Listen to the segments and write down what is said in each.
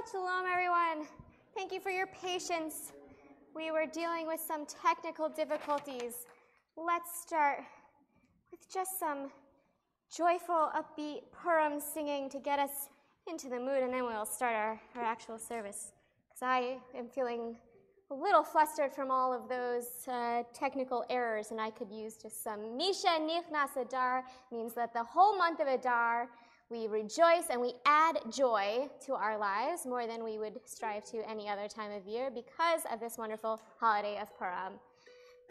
Shabbat Shalom, everyone. Thank you for your patience. We were dealing with some technical difficulties. Let's start with just some joyful, upbeat Purim singing to get us into the mood, and then we'll start our actual service. Because I am feeling a little flustered from all of those technical errors, and I could use just some Misha Nichnas Adar. Means that the whole month of Adar, we rejoice and we add joy to our lives more than we would strive to any other time of year because of this wonderful holiday of Purim.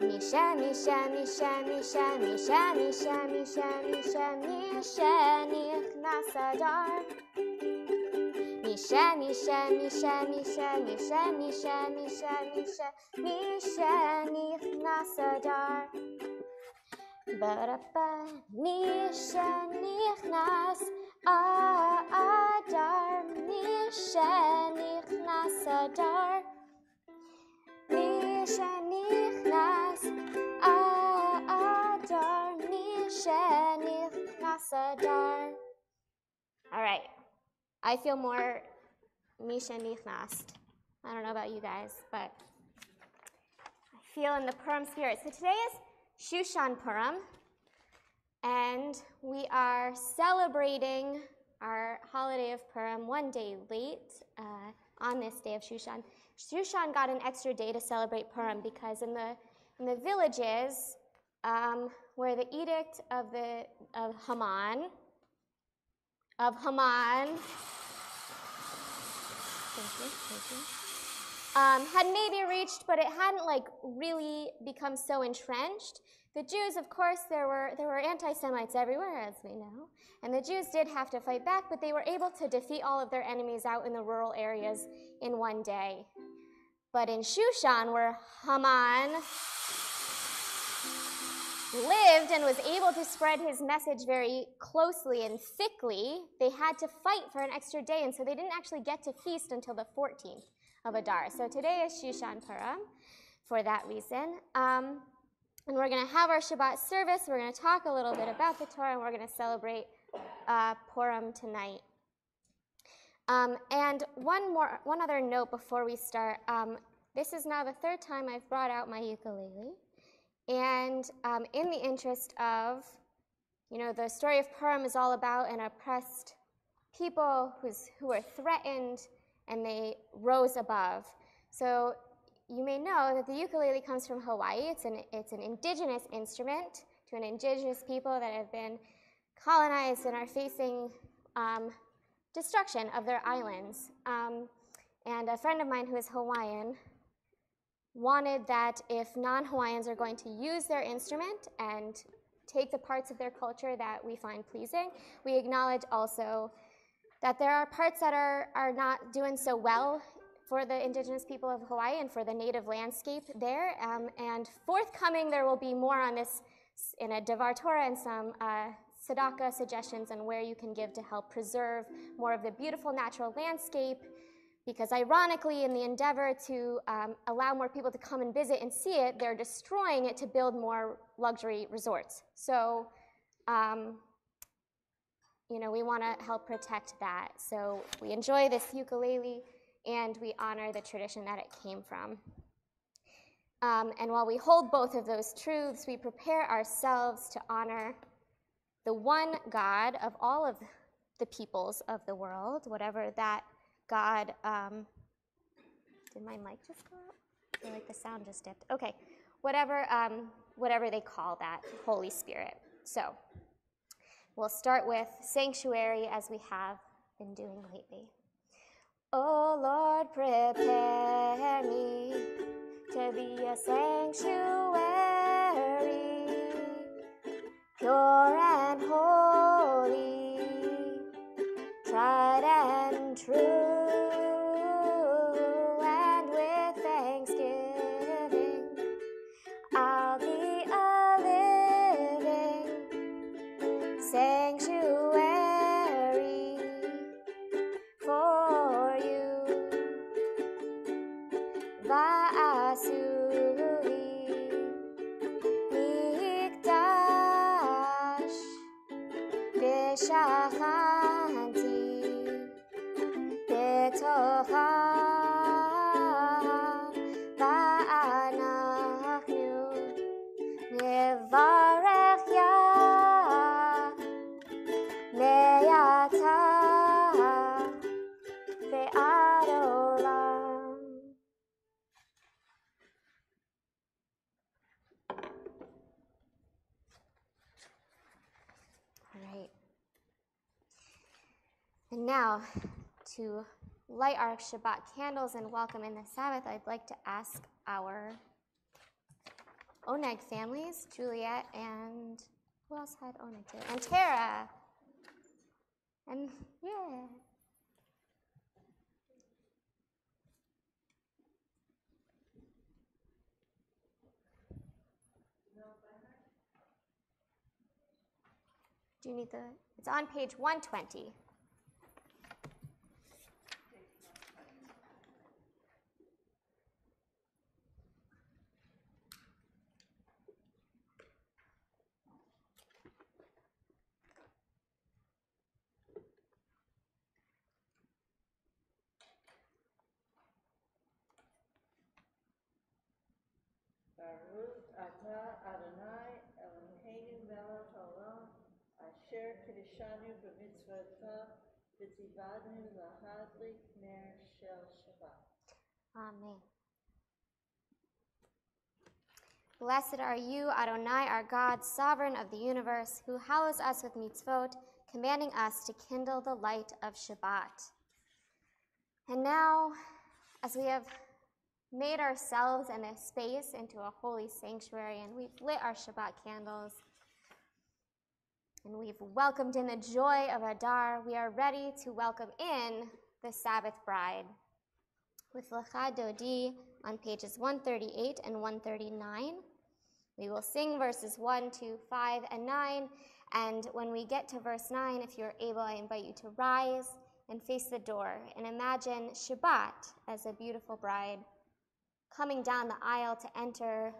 Misha, Misha, Misha, Misha, Misha, Misha, Misha, Misha, Misha, Nichnas Adar. Misha, Misha, Misha, Misha, Misha, Misha, Misha, Misha, Misha, Nichnas Adar. Ba-da-ba, Misha, Nichnas Adar, Misha, Nichnas Adar, Misha, Nichnas Adar, Misha, Nichnas Adar. All right, I feel more Misha Nichnas. I don't know about you guys, but I feel in the Purim spirit. So today is Shushan Purim, and we are celebrating our holiday of Purim one day late on this day of Shushan. Shushan got an extra day to celebrate Purim because in the villages where the edict of Haman had maybe reached, but it hadn't really become so entrenched. The Jews, of course, there were anti-Semites everywhere, as we know, and the Jews did have to fight back, but they were able to defeat all of their enemies out in the rural areas in one day. But in Shushan, where Haman lived and was able to spread his message very closely and thickly, they had to fight for an extra day, and so they didn't actually get to feast until the 14th of Adar. So today is Shushan Purim for that reason. And we're going to have our Shabbat service. We're going to talk a little bit about the Torah, and we're going to celebrate Purim tonight. And one other note before we start. This is now the third time I've brought out my ukulele. And in the interest of, the story of Purim is all about an oppressed people who were threatened, and they rose above. So you may know that the ukulele comes from Hawaii. It's an indigenous instrument to an indigenous people that have been colonized and are facing destruction of their islands. And a friend of mine who is Hawaiian wanted that if non-Hawaiians are going to use their instrument and take the parts of their culture that we find pleasing, we acknowledge also that there are parts that are not doing so well for the indigenous people of Hawaii and for the native landscape there. And forthcoming, there will be more on this in a Devar Torah and some tzedakah suggestions on where you can give to help preserve more of the beautiful natural landscape, because ironically, in the endeavor to allow more people to come and visit and see it, they're destroying it to build more luxury resorts. So, we want to help protect that. So we enjoy this ukulele, and we honor the tradition that it came from. And while we hold both of those truths, we prepare ourselves to honor the one God of all of the peoples of the world, whatever that God, did my mic just go out? I feel like the sound just dipped. Okay, whatever they call that, Holy Spirit. So we'll start with Sanctuary as we have been doing lately. Oh Lord, prepare me to be a sanctuary, pure and holy, tried and true, and with thanksgiving, I'll be a living sanctuary for you. Va'asuli mikdash v'shachanti b'toch now, to light our Shabbat candles and welcome in the Sabbath, I'd like to ask our Oneg families, Juliet and who else had Oneg today? And Tara. And yeah. Do you need it's on page 120. Baruch atah Adonai Eloheinu melech haolam asher kiddushanu b'mitzvotah v'tzivanu lahadlik ner Shabbat. Amen. Blessed are you, Adonai, our God, sovereign of the universe, who hallows us with mitzvot, commanding us to kindle the light of Shabbat. And now, as we have made ourselves and a space into a holy sanctuary, and we've lit our Shabbat candles, and we've welcomed in the joy of Adar, we are ready to welcome in the Sabbath bride. With Lecha Dodi on pages 138 and 139, we will sing verses 1, 2, 5, and 9, and when we get to verse 9, if you're able, I invite you to rise and face the door and imagine Shabbat as a beautiful bride coming down the aisle to enter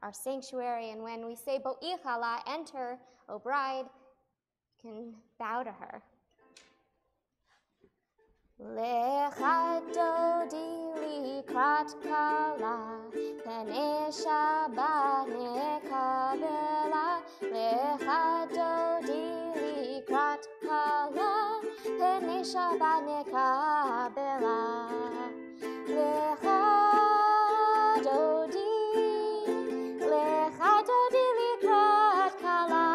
our sanctuary. And when we say Bo'ich Hala, enter, O bride, you can bow to her. Lecha Dodi likrat kala, Pnei Shabbat nekabela. Lecha Dodi likrat kala, Pnei Shabbat nekabela. Lecha Dodi likrat kala,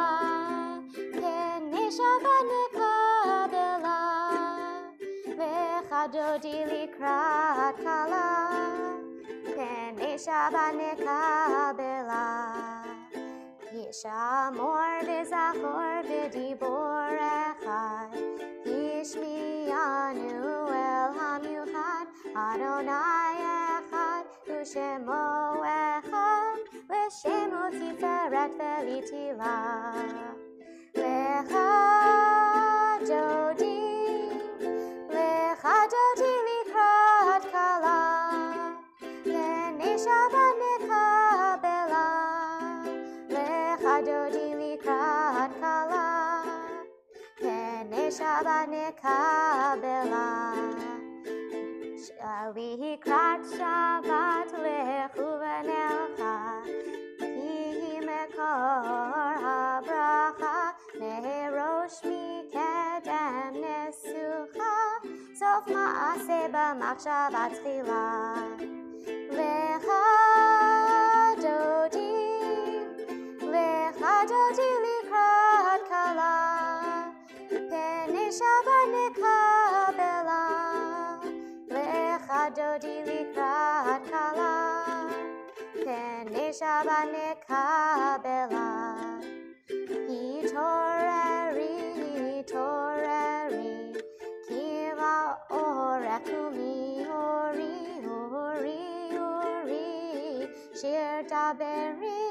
Pnei Shabbat nekabela. Lecha Dodi likrat kala, Pnei Shabbat nekabela. Yishamor v'zachor v'dibor echad, Yishmi'anu el hamiuchad, Adonai echad, u'shemo echad, v'shemo tiferet v'litila. Lecha Dodi likrat kala, Pnei Shabbat nekabela. Lecha Dodi likrat kala, Pnei Shabbat nekabela. Likrat Shabbat lechu v'nelcha, Ki mekor habracha, Merosh mikedem nesucha, Sof ma'aseh b'machshava tchila. Lecha Dodi likrat kala, Pnei Shabbat nekabela. Lecha Dodi likrat kala, Pnei Shabbat nekabela. Hitoreri, Kiva orekumi, ori, Shir daberi,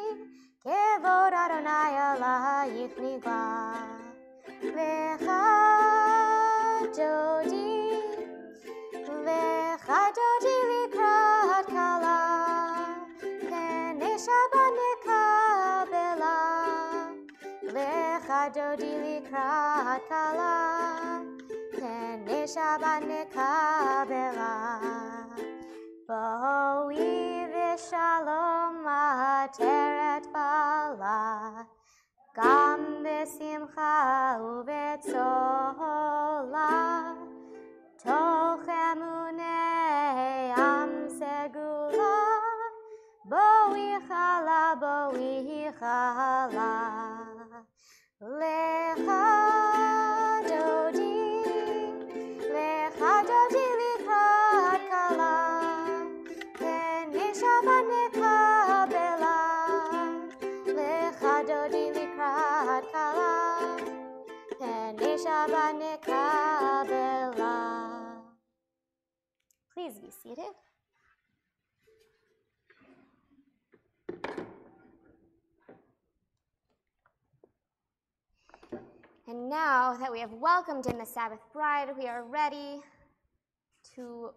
Kevod Adonai alayich nigla. Lecha Dodi likrat kala, Pnei Shabbat nekabela. Lecha Dodi likrat kala, Pnei Shabbat nekabela. Bo'ii v'shalom ateret bala, Gam b'simcha u'b'tzola, Toch emunei am segula, Bo'ich hala. Lecha Dodi Pnei Shabbat nekabela. Please be seated. And now that we have welcomed in the Sabbath bride, we are ready to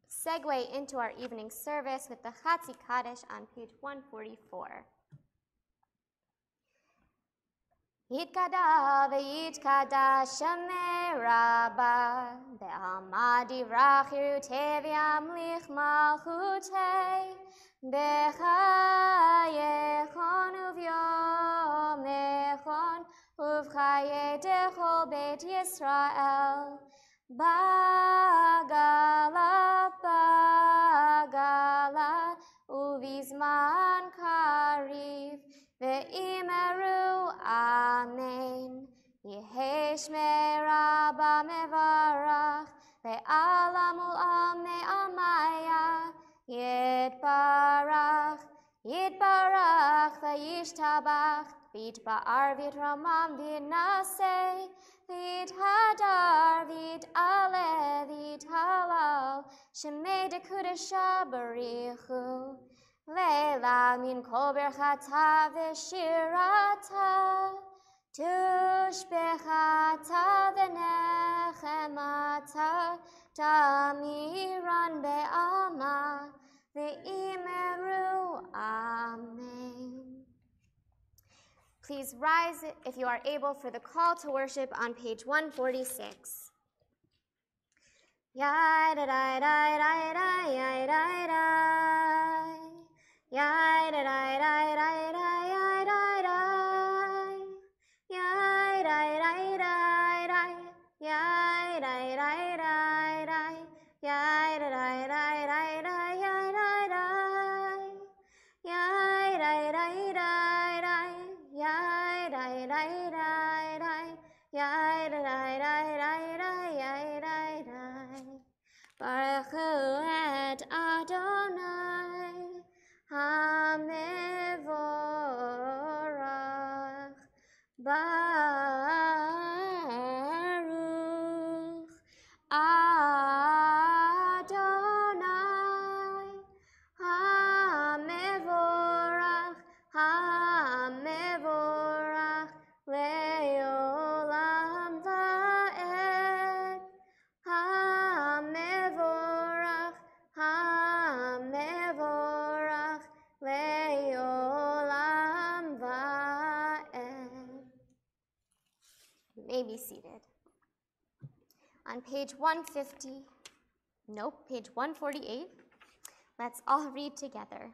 segue into our evening service with the Chatzi Kaddish on page 144. Yitkada v'yitkada shemei rabba be'alma divrach yirutei v'yamlich malchutei b'chayechon uv'yomechon uv'chayei dechol beit Yisrael bagala bagala uv'izman kariv ve'imeru amen Yehei shmei rabba mevarach ve'alamul ame amaya yitbarach yitbarach ve'yishtabach v'yitba'ar v'yitramam v'yitnaseh v'yithadar v'yit'ale v'yithalal shemei dekudesha barichu Leila min kol berchata v'shirata tushbechata v'nechemata tamiran be'alma v'imeru amen. Please rise if you are able for the call to worship on page 146. Yai da da da da da yai da da Yai da da da da da yai da da Yai da da da da Yai da da da da Yai da da da da da Yai da da Yai da da da da Yai da da da da Yai da da da da Yai da da Baruch et Adonai HaMevorach Baruch Adonai HaMevorach HaMevorach Le'olam va'ed HaMevorach HaMevorach Le'olam va'ed. You may be seated. On page 150, page 148, let's all read together.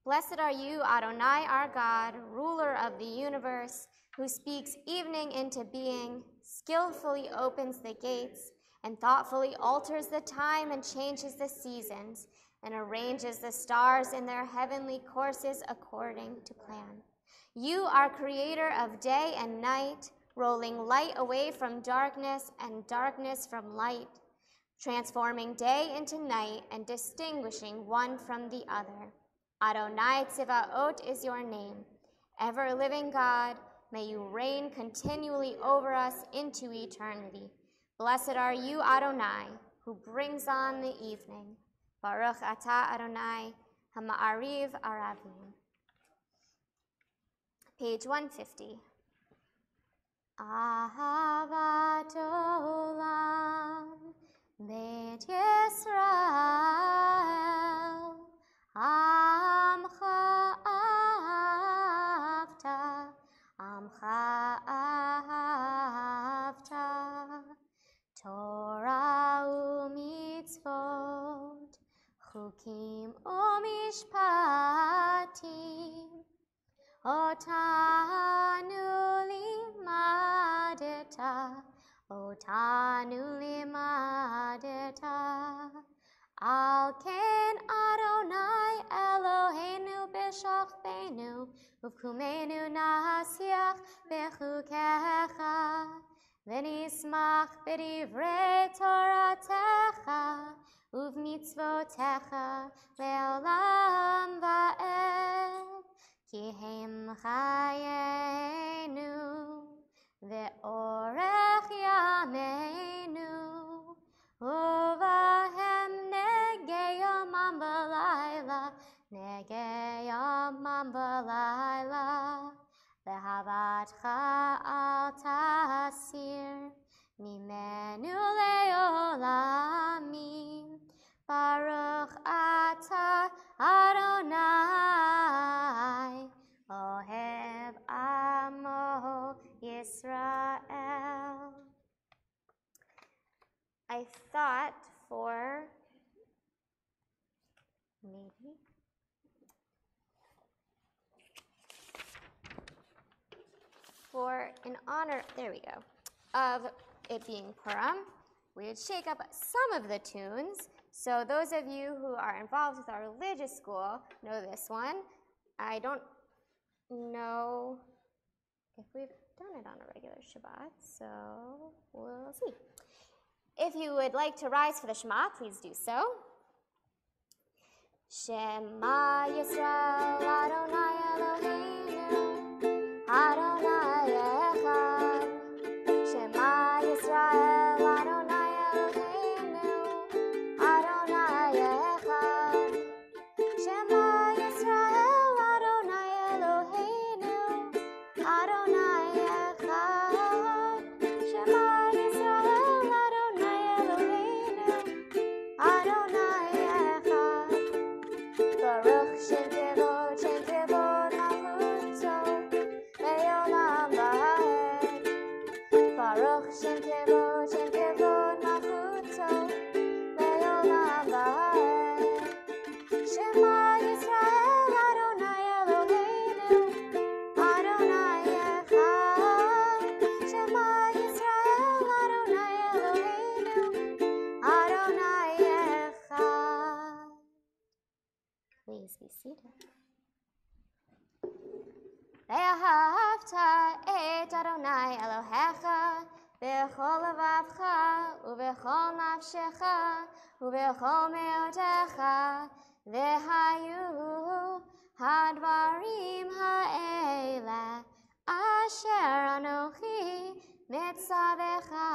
Blessed are you, Adonai, our God, ruler of the universe, who speaks evening into being, skillfully opens the gates, and thoughtfully alters the time and changes the seasons, and arranges the stars in their heavenly courses according to plan. You are creator of day and night, rolling light away from darkness and darkness from light, transforming day into night and distinguishing one from the other. Adonai Tzivaot is your name. Ever-living God, may you reign continually over us into eternity. Blessed are you, Adonai, who brings on the evening. Baruch atah Adonai, hama'ariv aravim. Page 150. Ahavat olam, Beit Yisrael, Amcha ahavta, Amcha ahavta, Torah u'mitzvot, Chukim u'mishpatim, Otanu limadeta, Al ken Adonai Eloheinu b'shachbenu, Uvkumenu nasiach bechukecha, V'nismach b'divrei Toratecha, Uv'mitzvotecha le'olam va'ed. Ki hem chayenu ve'orech yameinu uvahem negei yomam balayla ve'havatcha al tasir mimenu le'olamim Baruch atah Adonai Ohev Amo Yisrael. I thought in honor, there we go, of it being Purim, we would shake up some of the tunes. So those of you who are involved with our religious school know this one. I don't know if we've done it on a regular Shabbat, so we'll see. If you would like to rise for the Shema, please do so. Shema Yisrael Adonai Eloheinu Adonai Echad. Shema Yisrael Adonai Eloheinu Adonai Echad. Shema Yisrael Adonai Eloheinu Adonai Echad. Shema Yisrael Adonai Eloheinu Adonai Echad. Baruch Shem Kevod Malchuto Le'olam Va'ed. Baruch Shem Kevod Malchuto Le'olam Va'ed. Shema Yisrael Adonai Eloheinu Adonai Echad. Shema Yisrael Adonai Eloheinu Adonai Echad. Please be seated. Ve'ahavta et Adonai Elohecha b'chol levavcha u'b'chol nafshecha u'b'chol me'otecha ve'hayu hadvarim ha'ele asher anochi mitzavecha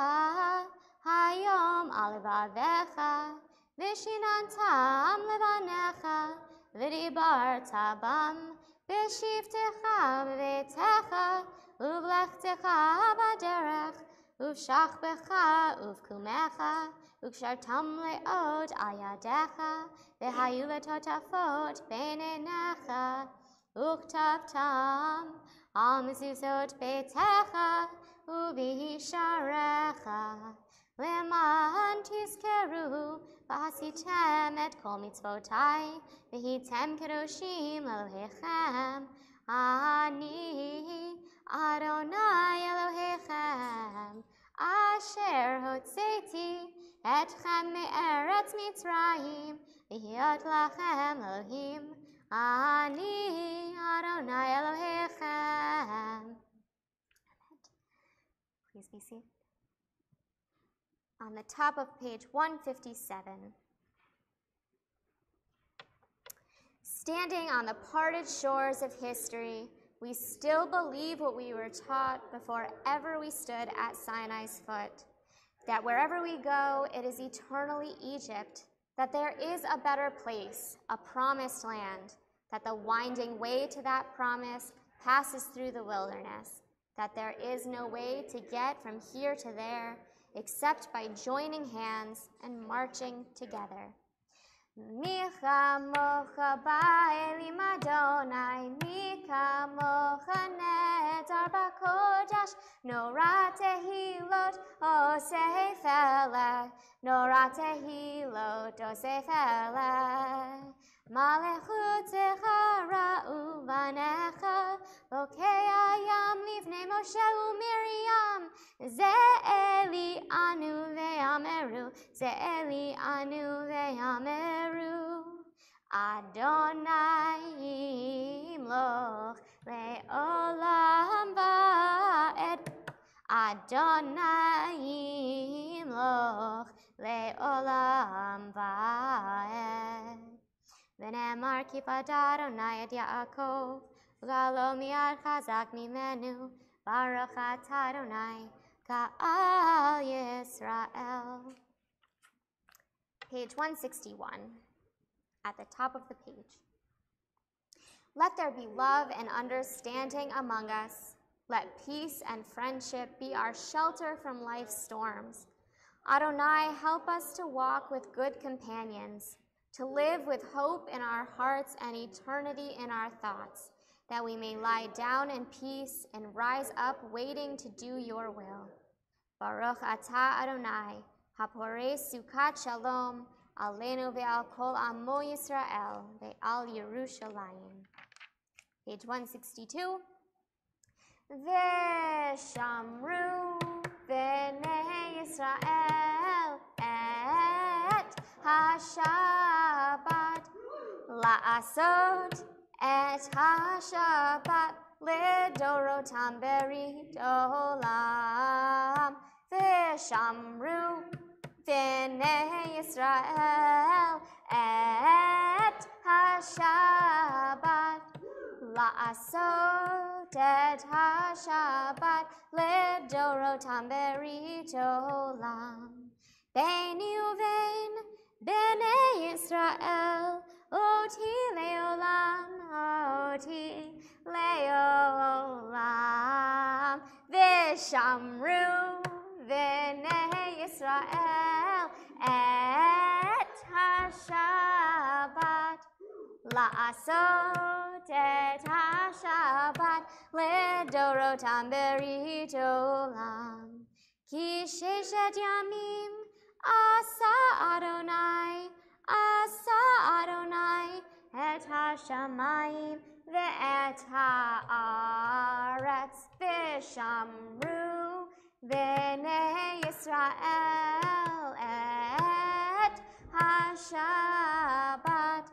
hayom al levavecha v'shinantam levanecha v'dibarta bam v'shivtecha b'beitecha uvlechtecha b'derech uvshachbecha uvkumecha ukshartam le'od al yadecha v'hayu letotafot b'neinecha uktavtam al mezuzot beitecha u'b'hisharecha le'man tizkeru v'asitem et kol mitzvotai v'hitem kedoshim Elohechem ani Adonai Elohechem asher hotzeti etchem me'eretz Mitzrayim v'hiot lachem Elohim ani Adonai Elohechem. Please be seated. On the top of page 157. Standing on the parted shores of history, we still believe what we were taught before ever we stood at Sinai's foot, that wherever we go, it is eternally Egypt, that there is a better place, a promised land, that the winding way to that promise passes through the wilderness, that there is no way to get from here to there except by joining hands and marching together. Micha mocha ba'elim Adonai, Micha mocha netar b'kodesh, Nora tehilot oseh felech, Nora tehilot oseh felech. Malechutecha ra'u vanecha, Lokei ayam livnei Moshe u'Miriam, Ze'eli anu ve'ameru, Ze'eli anu ve'ameru. Adonai yimloch le'olam va'ed, Adonai yimloch le'olam va'ed. V'ne'emar kipad Adonai et Yaakov, Ugalo miad chazak mimenu, Baruch atah Adonai, Ka'al Yisrael. Page 161, at the top of the page. Let there be love and understanding among us. Let peace and friendship be our shelter from life's storms. Adonai, help us to walk with good companions, to live with hope in our hearts and eternity in our thoughts, that we may lie down in peace and rise up waiting to do your will. Baruch atah Adonai, haporei sukat shalom, aleinu ve'al kol amo Yisrael, ve'al Yerushalayim. Page 162. V'shamru b'nei Yisrael et ha-Shabbat la'asot et ha-Shabbat lidorotam berit olam. V'shamru b'nei Yisrael et ha-Shabbat la'asot et ha-Shabbat lidorotam berit olam. Beini uvein b'nei Yisrael oti leolam, oti leolam. V'shamru b'nei Yisrael et ha-Shabbat la'asot et ha-Shabbat lidorotam berit olam. Ki sheshet yamim asa Adonai et ha-shamayim ve'et ha'aretz. V'shamru b'nei Yisrael et ha-Shabbat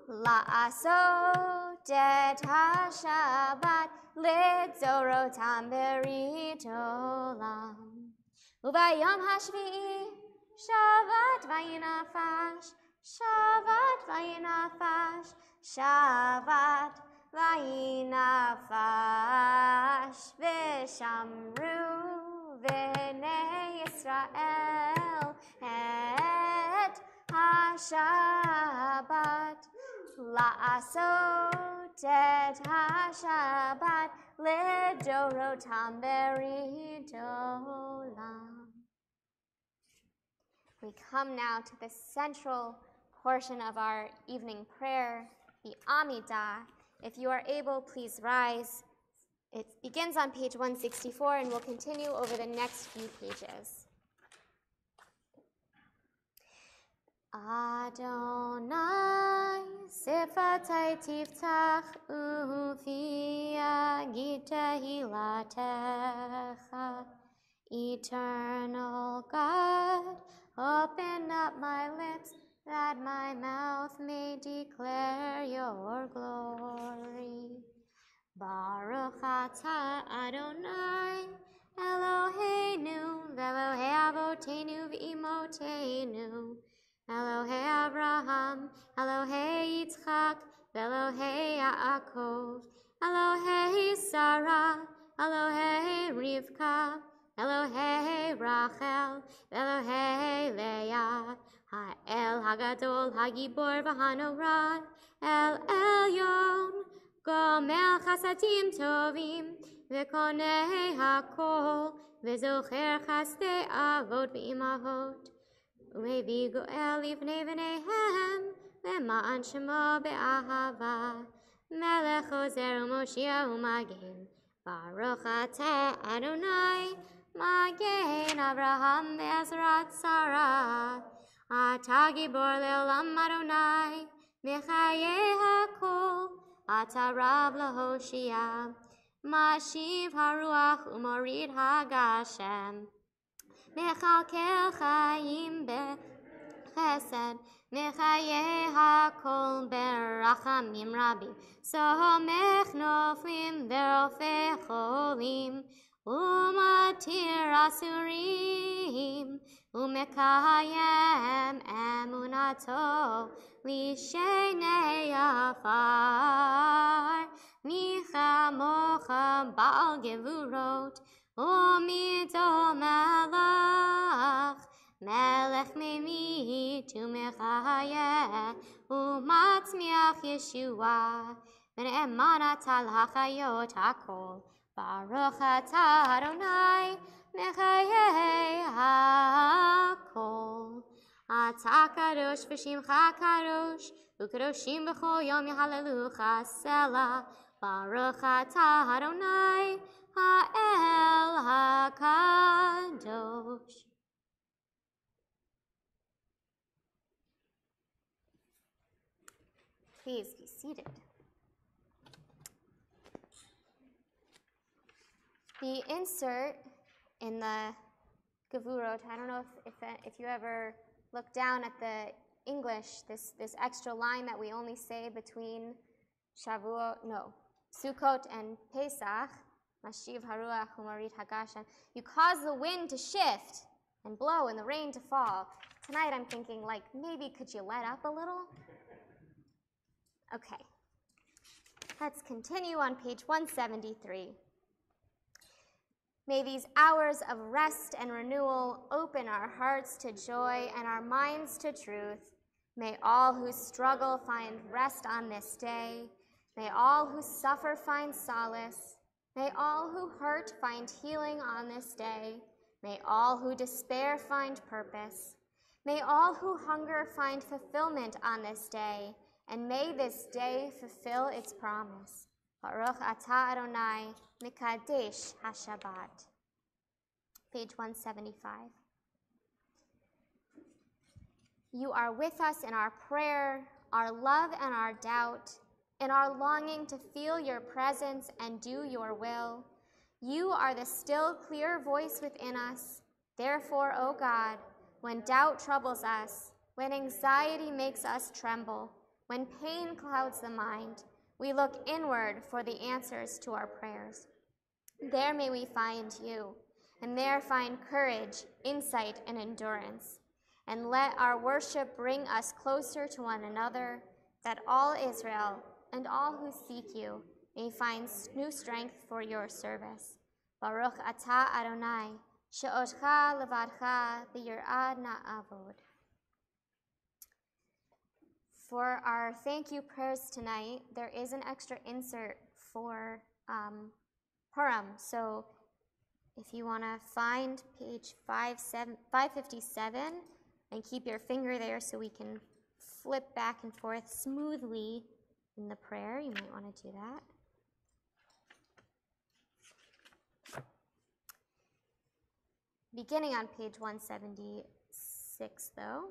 la'asot et ha-Shabbat lidorotam berit olam. Ubayom hashvi'i Shabbat vayinafash, Shabbat vayinafash, Shabbat vayinafash. V'shamru b'nei Yisrael et ha-Shabbat la'asot et ha-Shabbat lidorotam berit olam. We come now to the central portion of our evening prayer, the Amidah. If you are able, please rise. It begins on page 164 and will continue over the next few pages. Adonai, sifatai tiftach ufi agid tehilatecha. Eternal God, open up my lips that my mouth may declare your glory. Baruch atah Adonai, Eloheinu, Elohei Avotenu v'Imotenu, Elohei Abraham, Elohei Yitzchak, Elohei Yaakov, Elohei Sarah, Elohei Rivka, Elohei Rachel, Elohei Leah, Ha'el Hagadol, Hagibor v'Hanorad, El Elyon, Gomel Chasadim Tovim, V'konei Hakol, V'zocher Chasdei Avot v'Imahot, U'hevi Goel Livnei v'neihem, V'ma'an Shemo be'ahava, Melech Ozer u'Moshiach u'Magen, Baruch atah Adonai, Magen Abraham ve'Ezrat Sarah, Atah Gibor le'olam Adonai, Mechayeh hakol, Atah Rav laHoshia, Mashiv haruach u'morid hagashem, Mechalkel chayim bechesed, Mechayeh hakol berachamim rabim, Somech noflim ve'rofeh cholim, Umatir asurim, Umekayem emunato, Lishenei afar, Baal Gevurot, Umido Melech, Melech Mimit Umechayeh, Umatzmiach Yeshua, V'ne'emanat al hachayot hakol, Baruch atah Adonai, Mechayeh hakol. Atah kadosh v'shimcha kadosh, Ukadoshim b'chol yom yehallelujah Selah. Baruch atah Adonai ha'el hakadosh. Please be seated. The insert in the Gevurot, I don't know if you ever look down at the English, this extra line that we only say between Sukkot and Pesach, Mashiv Haruach Umarit Hagashan. You cause the wind to shift and blow and the rain to fall. Tonight I'm thinking, like, maybe could you let up a little? Okay. Let's continue on page 173. May these hours of rest and renewal open our hearts to joy and our minds to truth. May all who struggle find rest on this day. May all who suffer find solace. May all who hurt find healing on this day. May all who despair find purpose. May all who hunger find fulfillment on this day. And may this day fulfill its promise. Baruch atah Adonai, Mikadesh HaShabbat. Page 175. You are with us in our prayer, our love and our doubt, in our longing to feel your presence and do your will. You are the still, clear voice within us. Therefore, O God, when doubt troubles us, when anxiety makes us tremble, when pain clouds the mind, we look inward for the answers to our prayers. There may we find you, and there find courage, insight, and endurance. And let our worship bring us closer to one another, that all Israel and all who seek you may find new strength for your service. Baruch atah Adonai, she'otcha levadcha b'yirad na'avod. For our thank you prayers tonight, there is an extra insert for Purim. So if you want to find page 557 and keep your finger there so we can flip back and forth smoothly in the prayer, you might want to do that. Beginning on page 176, though.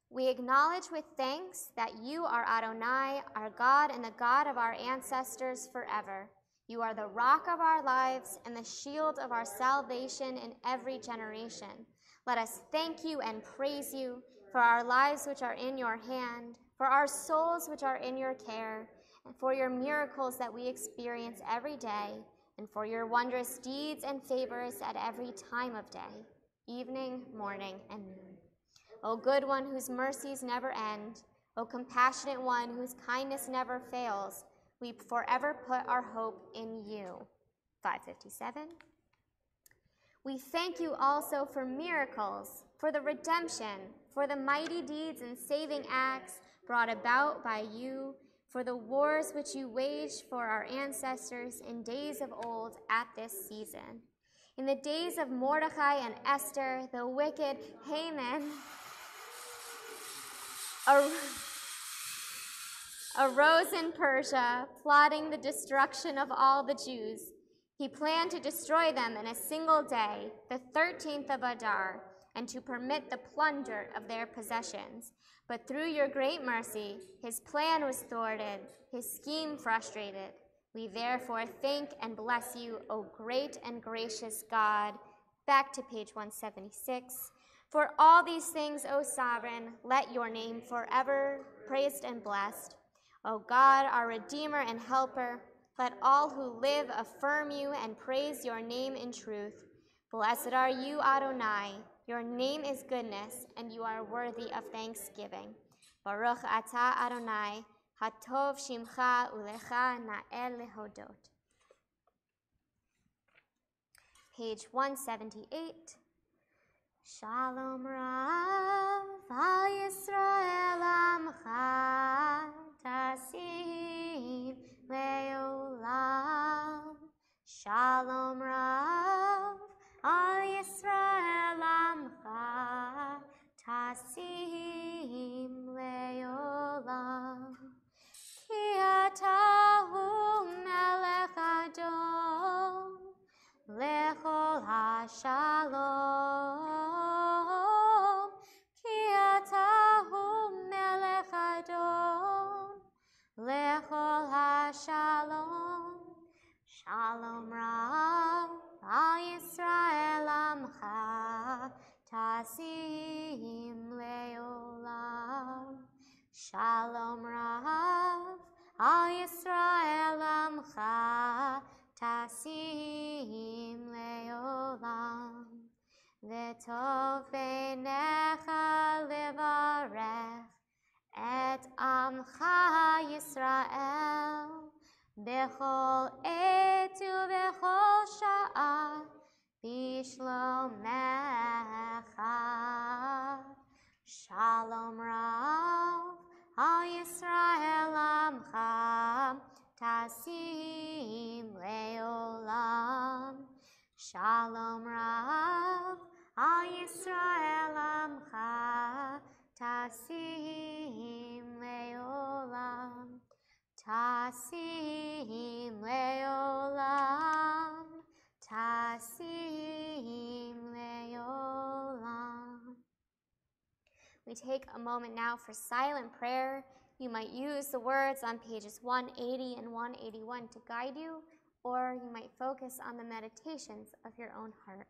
We acknowledge with thanks that you are Adonai, our God and the God of our ancestors forever. You are the rock of our lives and the shield of our salvation in every generation. Let us thank you and praise you for our lives which are in your hand, for our souls which are in your care, and for your miracles that we experience every day, and for your wondrous deeds and favors at every time of day, evening, morning, and noon. O good one whose mercies never end, O compassionate one whose kindness never fails, we forever put our hope in you. 557. We thank you also for miracles, for the redemption, for the mighty deeds and saving acts brought about by you, for the wars which you waged for our ancestors in days of old at this season. In the days of Mordecai and Esther, the wicked Haman arose in Persia, plotting the destruction of all the Jews. He planned to destroy them in a single day, the 13th of Adar, and to permit the plunder of their possessions. But through your great mercy, his plan was thwarted, his scheme frustrated. We therefore thank and bless you, O great and gracious God. Back to page 176. For all these things, O sovereign, let your name forever praised and blessed. O God, our Redeemer and Helper, let all who live affirm you and praise your name in truth. Blessed are you, Adonai. Your name is goodness, and you are worthy of thanksgiving. Baruch atah Adonai, hatov shimcha ulecha na'el lehodot. page 178. Shalom Rav al Yisrael Amcha Tasim Leolam. Shalom Rav al Yisrael Amcha Tasim Leolam. Ki atahu melech Adon lechol hashalom. Ki atahu melech Adon lechol hashalom. Shalom Rav al Yisrael Amcha Tasim Leolam. Shalom Rav al Yisrael Amcha Tasim Leolam. V'tov beinecha levarech et Amcha Yisrael bechol et ubechol sha'ah bishlomecha. Shalom Rav al Yisrael Amcha Tasim Leolam. Shalom Rav al Yisrael Amcha Tasim Leolam. Tasim Leolam. Tasim Leolam. We take a moment now for silent prayer. You might use the words on pages 180 and 181 to guide you, or you might focus on the meditations of your own heart.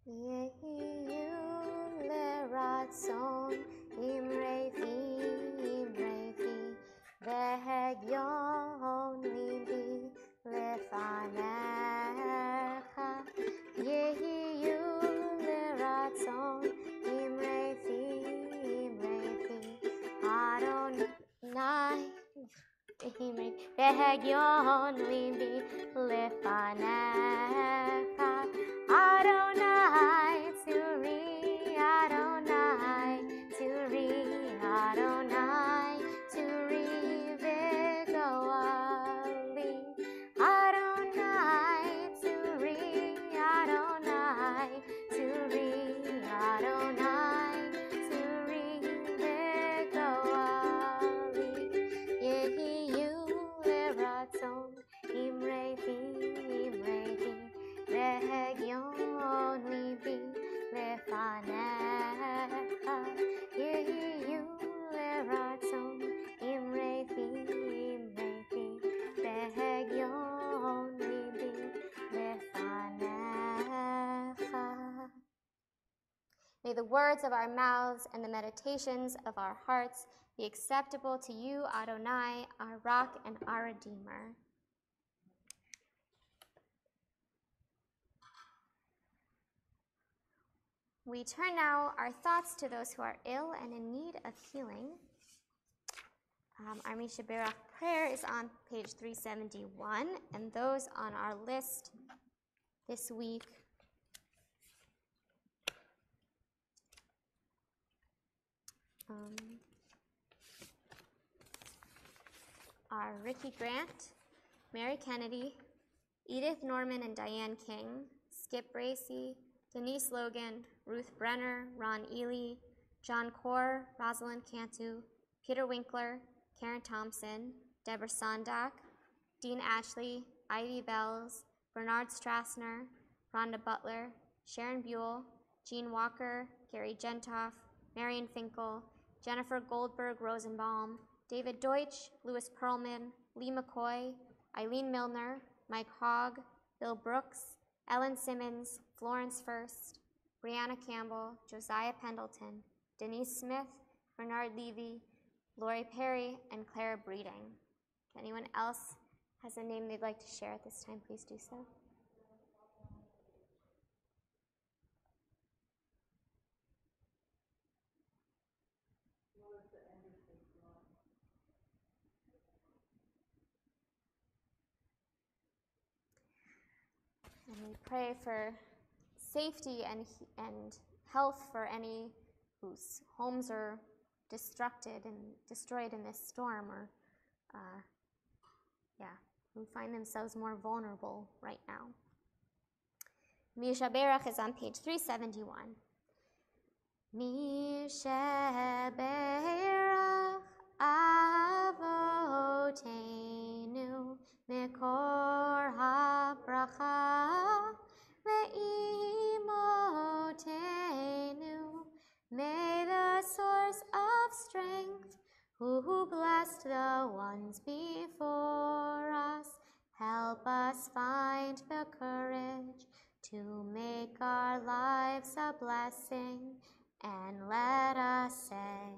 Yehiyu leratzon imrefi vehegyon libi lefanecha. Yehiyu leratzon imrefi Adonai vehegyon libi lefanecha. Adonai Tzuri, Adonai Tzuri, Adonai Tzuri v'goali. Adonai Tzuri, Adonai Tzuri, Adonai Tzuri v'goali. Yehiyu leratzon imrefi vehegyon libi lefanecha. Yehiyu leratzon imrefi vehegyon libi lefanecha. May the words of our mouths and the meditations of our hearts be acceptable to you, Adonai, our rock and our Redeemer. We turn now our thoughts to those who are ill and in need of healing. Our Misha Berach prayer is on page 371, and those on our list this week are Ricky Grant, Mary Kennedy, Edith Norman and Diane King, Skip Bracey, Denise Logan, Ruth Brenner, Ron Ely, John Kaur, Rosalind Cantu, Peter Winkler, Karen Thompson, Deborah Sondak, Dean Ashley, Ivy Bells, Bernard Strassner, Rhonda Butler, Sharon Buell, Jean Walker, Gary Gentoff, Marion Finkel, Jennifer Goldberg Rosenbaum, David Deutsch, Louis Perlman, Lee McCoy, Eileen Milner, Mike Hogg, Bill Brooks, Ellen Simmons, Florence First, Brianna Campbell, Josiah Pendleton, Denise Smith, Bernard Levy, Lori Perry, and Clara Breeding. If anyone else has a name they'd like to share at this time, please do so. And we pray for safety and health for any whose homes are destroyed in this storm, or who find themselves more vulnerable right now. Misha Berach is on page 371. Misha Berach Avotenu Mekor HaBracha Ve'imotenu. May the source of strength, who blessed the ones before us, help us find the courage to make our lives a blessing, and let us say,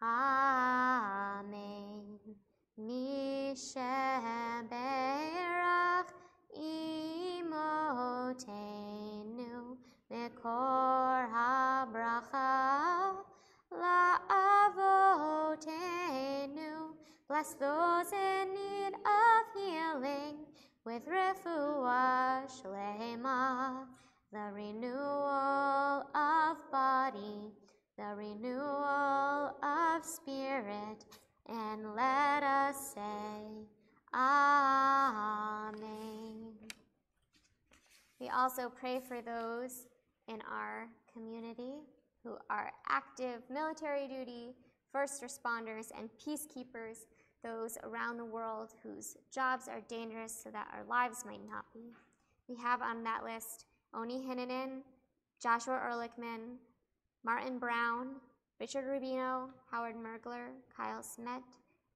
Amen. Mishe Berach Imotenu Mekor HaBracha La'avotenu. Bless those in need of healing with refuah shlema, the renewal of body, the renewal of spirit, and let us say, Amen. We also pray for those in our community who are active military duty, first responders, and peacekeepers, those around the world whose jobs are dangerous so that our lives might not be. We have on that list Oni Hinnanen, Joshua Ehrlichman, Martin Brown, Richard Rubino, Howard Mergler, Kyle Smet,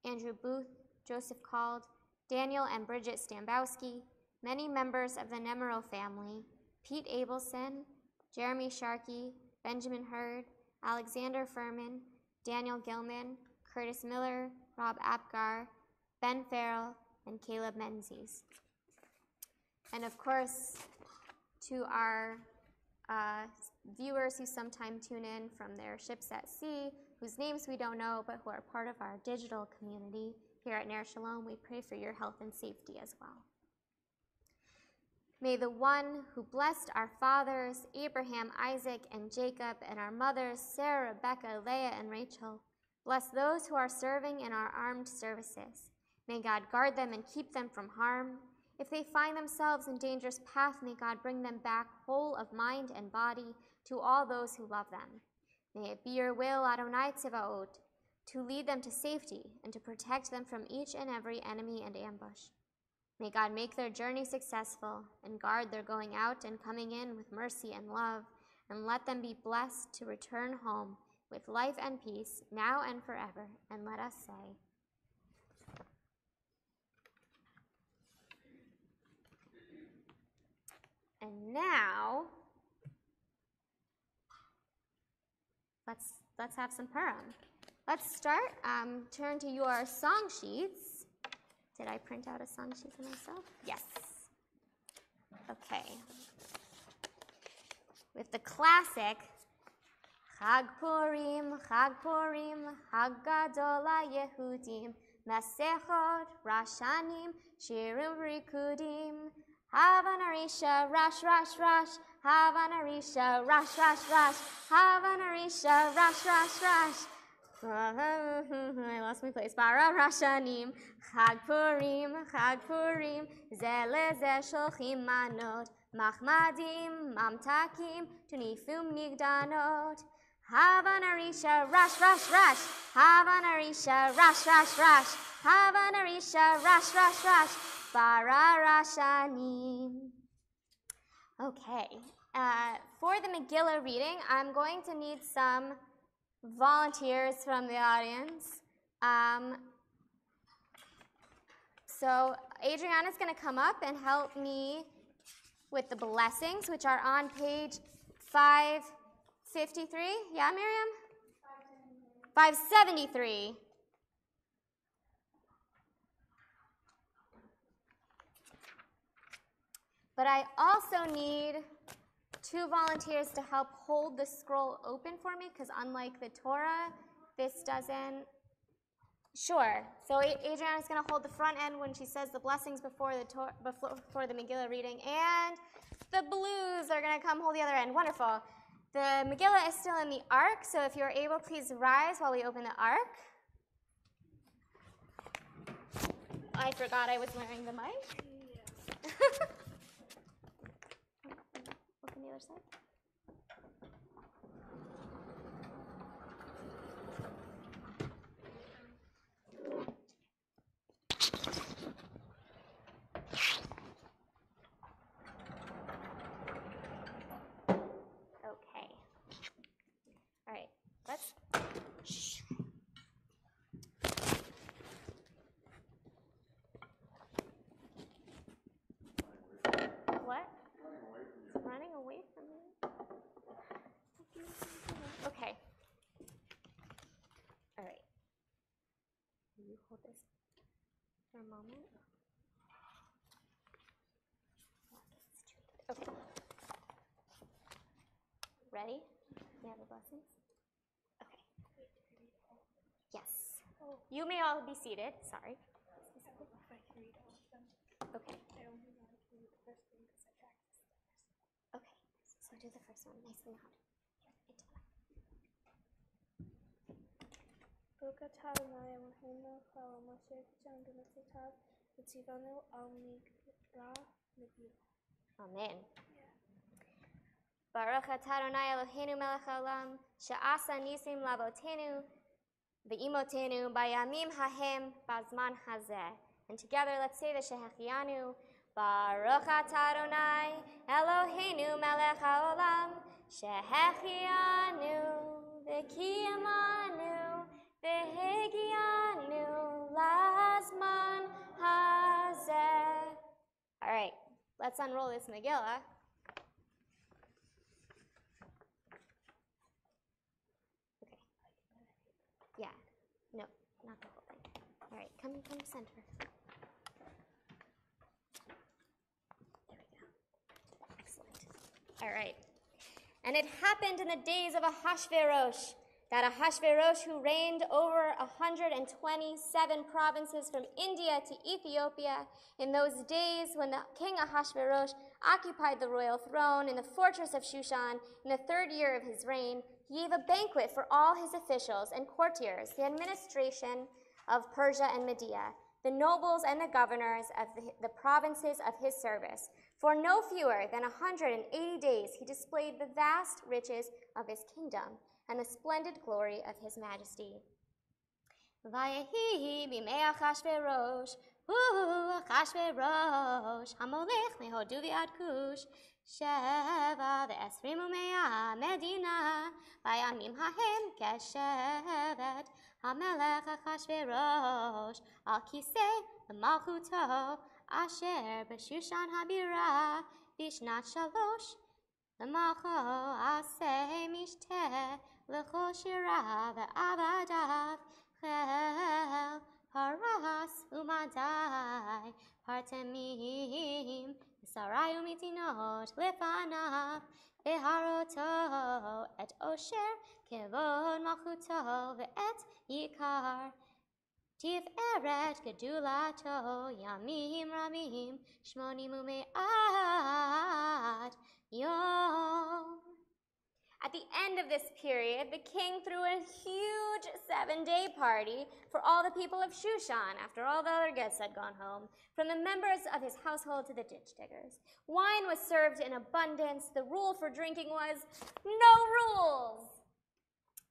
Andrew Booth, Joseph Cald, Daniel and Bridget Stambowski, many members of the Nemero family, Pete Abelson, Jeremy Sharkey, Benjamin Hurd, Alexander Furman, Daniel Gilman, Curtis Miller, Rob Apgar, Ben Farrell, and Caleb Menzies. And of course, to our viewers who sometimes tune in from their ships at sea, whose names we don't know, but who are part of our digital community here at Ner Shalom, we pray for your health and safety as well. May the one who blessed our fathers, Abraham, Isaac, and Jacob, and our mothers, Sarah, Rebecca, Leah, and Rachel, bless those who are serving in our armed services. May God guard them and keep them from harm. If they find themselves in dangerous path, may God bring them back whole of mind and body to all those who love them. May it be your will, Adonai Tzevaot, to lead them to safety and to protect them from each and every enemy and ambush. May God make their journey successful and guard their going out and coming in with mercy and love, and let them be blessed to return home with life and peace now and forever. And let us say, and now, let's have some Purim. Let's start. Turn to your song sheets. Did I print out a song sheet for myself? Yes. Okay. With the classic, Chag Purim, Chag Gadol HaYehudim, Masechot, Rashanim, Shirim Rikudim, Havanarisha, Rash, Rash, Rash, Havanarisha, Rash, Rash, Rash, Havanarisha, Rash, Rash, Rash. I lost my place. Bara Rashanim, Chag Purim, Ze leze sholchim manot, Machmadim, Mamtakim, Tunifum Migdanot. Havanarisha, rash, rash, rash. Havanarisha, rash, rash, rash. Havanarisha, rash, rash, rash. Bara Rashanim. Okay, for the Megillah reading, I'm going to need some volunteers from the audience. So Adriana's going to come up and help me with the blessings, which are on page 553. Yeah, Miriam? 573. But I also need 2 volunteers to help hold the scroll open for me, because unlike the Torah, this doesn't. Sure. So Adriana's going to hold the front end when she says the blessings before the Megillah reading, and the blues are going to come hold the other end. Wonderful. The Megillah is still in the ark, so if you're able, please rise while we open the ark. I forgot I was wearing the mic. Yeah. Open the other side. Okay. All right. Let's. Shh. What? It's running away from me. Okay. All right. Will you hold this for a moment? Okay. Ready? You have the blessings? Okay. Yes. You may all be seated. Sorry. Okay. Okay. So do the first one nice and loud. Amen. Baruch atah Adonai Eloheinu melech haolam, she'asa nisim lavotenu ve'imotenu bayamim hahem bazman hazeh. And together let's say the Shehechianu. Baruch atah Adonai Eloheinu melech haolam, shehechianu ve'kiyamanu ve'hegianu lazman hazeh. All right, let's unroll this Megillah. Okay. Yeah. No, not the whole thing. All right, come center. There we go. Excellent. All right. And it happened in the days of Ahasuerus, that Ahasuerus, who reigned over 127 provinces from India to Ethiopia, in those days when the king Ahasuerus occupied the royal throne in the fortress of Shushan, in the 3rd year of his reign, he gave a banquet for all his officials and courtiers, the administration of Persia and Media, the nobles and the governors of the provinces of his service. For no fewer than 180 days he displayed the vast riches of his kingdom and the splendid glory of his majesty. Vayehi b'mei Achashverosh, Achashverosh, hamolech mehodu v'ad Kush, sheva ve'esrim u'mea medina, vayamim hahem keshevet, hamelech Achashverosh, al kisei v'malchuto, asher b'shushan habira, bishnat shalosh, l'malcho aseh mishteh, l'chol shira ve'avadav, chel paras umadai, partemim, sarai umitinot, lefanav, veharoto, et osher, kevod malchuto, ve'et yikar, tiferet gedulato, yamim ramim, shmonim ume'at, yom. At the end of this period, the king threw a huge 7-day party for all the people of Shushan after all the other guests had gone home, from the members of his household to the ditch diggers. Wine was served in abundance. The rule for drinking was no rules.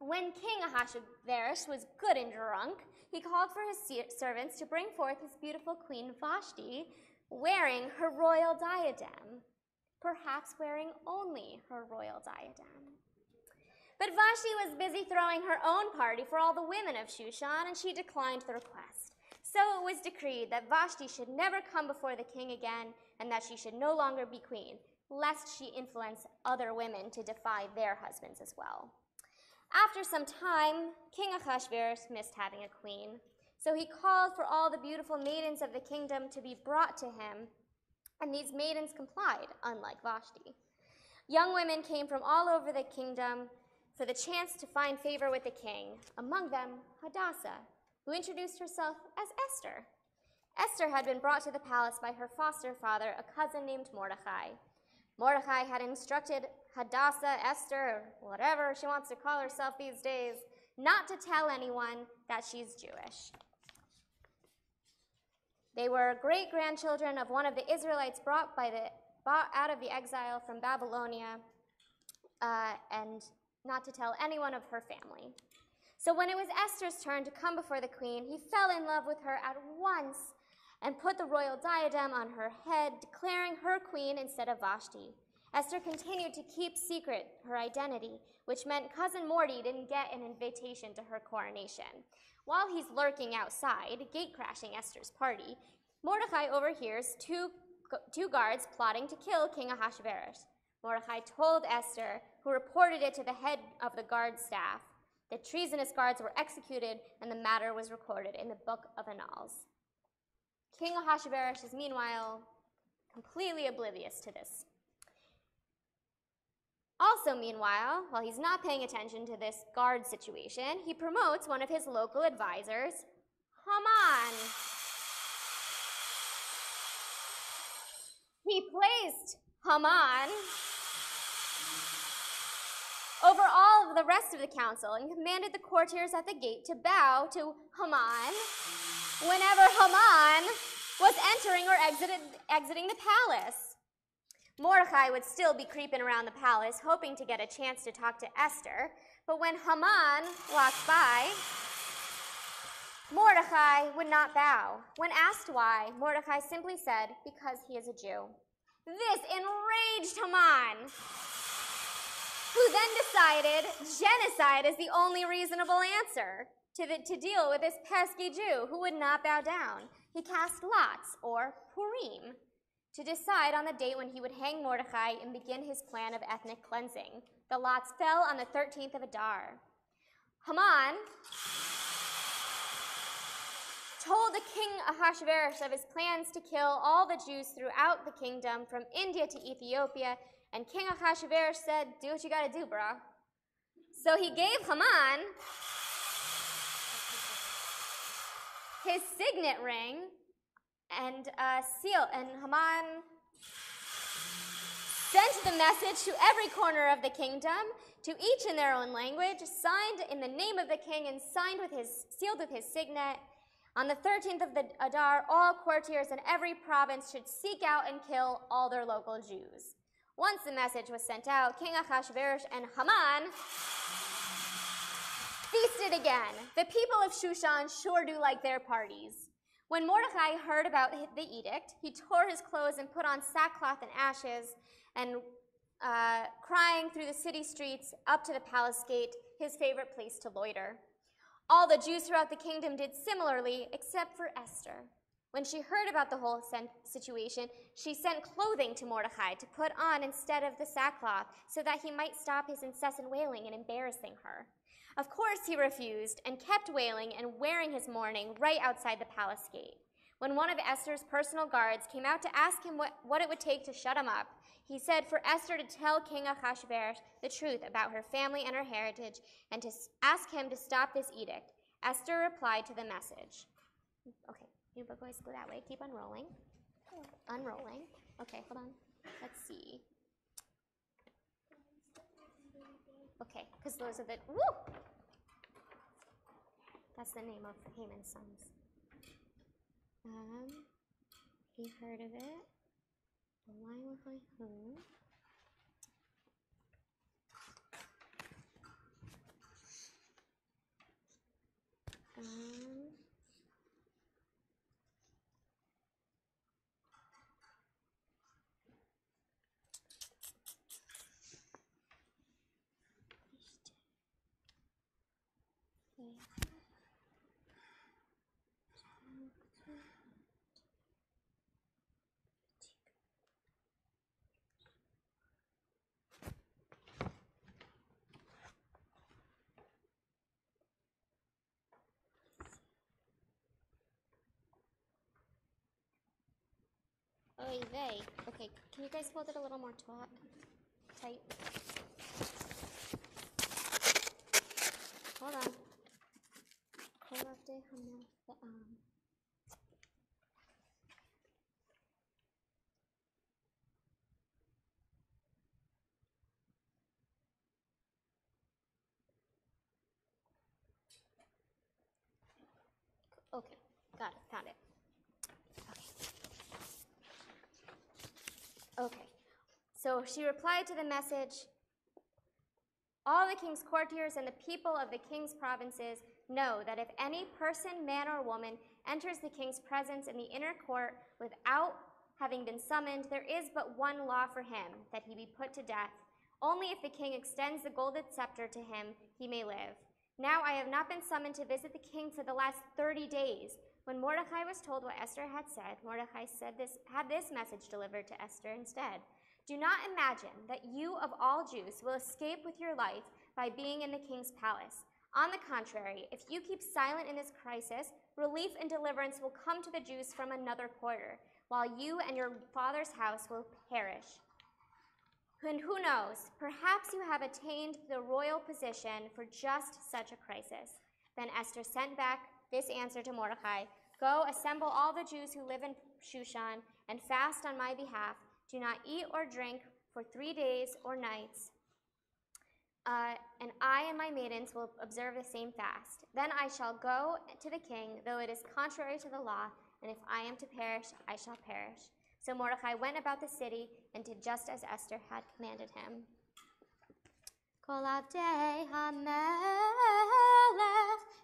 When King Ahasuerus was good and drunk, he called for his servants to bring forth his beautiful queen Vashti, wearing her royal diadem, perhaps wearing only her royal diadem. But Vashti was busy throwing her own party for all the women of Shushan, and she declined the request. So it was decreed that Vashti should never come before the king again, and that she should no longer be queen, lest she influence other women to defy their husbands as well. After some time, King Ahasuerus missed having a queen, so he called for all the beautiful maidens of the kingdom to be brought to him, and these maidens complied, unlike Vashti. Young women came from all over the kingdom for the chance to find favor with the king, among them Hadassah, who introduced herself as Esther. Esther had been brought to the palace by her foster father, a cousin named Mordecai. Mordecai had instructed Hadassah, Esther, or whatever she wants to call herself these days, not to tell anyone that she's Jewish. They were great-grandchildren of one of the Israelites brought out of the exile from Babylonia, and not to tell anyone of her family. So when it was Esther's turn to come before the queen, he fell in love with her at once and put the royal diadem on her head, declaring her queen instead of Vashti. Esther continued to keep secret her identity, which meant Cousin Morty didn't get an invitation to her coronation. While he's lurking outside, gate-crashing Esther's party, Mordecai overhears two guards plotting to kill King Ahasuerus. Mordecai told Esther, who reported it to the head of the guard staff. The treasonous guards were executed, and the matter was recorded in the Book of Annals. King Ahasuerus is meanwhile completely oblivious to this. Also, meanwhile, while he's not paying attention to this guard situation, he promotes one of his local advisors, Haman. He placed Haman over all of the rest of the council and commanded the courtiers at the gate to bow to Haman whenever Haman was entering or exiting the palace. Mordecai would still be creeping around the palace, hoping to get a chance to talk to Esther, but when Haman walked by, Mordecai would not bow. When asked why, Mordecai simply said, because he is a Jew. This enraged Haman, who then decided genocide is the only reasonable answer to deal with this pesky Jew who would not bow down. He cast lots, or Purim, to decide on the date when he would hang Mordecai and begin his plan of ethnic cleansing. The lots fell on the 13th of Adar. Haman told the king Ahasuerus of his plans to kill all the Jews throughout the kingdom, from India to Ethiopia, and King Ahasuerus said, do what you gotta do, bro. So he gave Haman his signet ring and seal, and Haman sent the message to every corner of the kingdom, to each in their own language, signed in the name of the king and sealed with his signet. On the 13th of the Adar, all courtiers in every province should seek out and kill all their local Jews. Once the message was sent out, King Ahasuerus and Haman feasted again. The people of Shushan sure do like their parties. When Mordecai heard about the edict, he tore his clothes and put on sackcloth and ashes, and crying through the city streets up to the palace gate, his favorite place to loiter. All the Jews throughout the kingdom did similarly, except for Esther. When she heard about the whole situation, she sent clothing to Mordecai to put on instead of the sackcloth, so that he might stop his incessant wailing and embarrassing her. Of course he refused, and kept wailing and wearing his mourning right outside the palace gate. When one of Esther's personal guards came out to ask him what it would take to shut him up, he said for Esther to tell King Ahasuerus the truth about her family and her heritage, and to ask him to stop this edict. Esther replied to the message. Okay, you boys go that way. Keep unrolling. Unrolling. Okay, hold on. Let's see. Okay, because those are the, woo! That's the name of Haman's sons. He heard of it. The line with my home. Oy vey. Okay, can you guys hold it a little more tight? Hold on. Okay, got it, found it. Okay, so she replied to the message, all the king's courtiers and the people of the king's provinces know that if any person, man or woman, enters the king's presence in the inner court without having been summoned, there is but one law for him, that he be put to death. Only if the king extends the golden scepter to him, he may live. Now I have not been summoned to visit the king for the last 30 days. When Mordecai was told what Esther had said, Mordecai had this message delivered to Esther instead. Do not imagine that you of all Jews will escape with your life by being in the king's palace. On the contrary, if you keep silent in this crisis, relief and deliverance will come to the Jews from another quarter, while you and your father's house will perish. And who knows, perhaps you have attained the royal position for just such a crisis. Then Esther sent back this answer to Mordecai, go assemble all the Jews who live in Shushan and fast on my behalf. Do not eat or drink for 3 days or nights. And I and my maidens will observe the same fast. Then I shall go to the king, though it is contrary to the law, and if I am to perish, I shall perish. So Mordecai went about the city and did just as Esther had commanded him. Kol avdei hamelech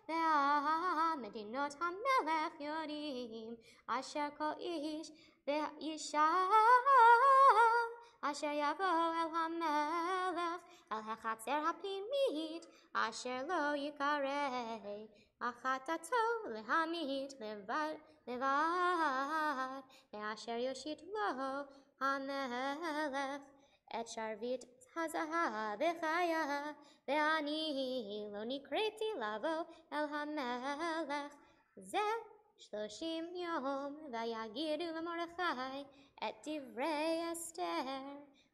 ve'amedinot hamelech yodim asher kol ish ve'isha asher yavo el hamelech el hechatzer hapnimit asher lo yikarei achatato lehamit levad ve'asher yoshit lo hamelech et sharvit Hazaha v'chaya ve'ani lo nikreti lavo el hamelech zeh 30 yom vayagidu leMordechai et divrei Esther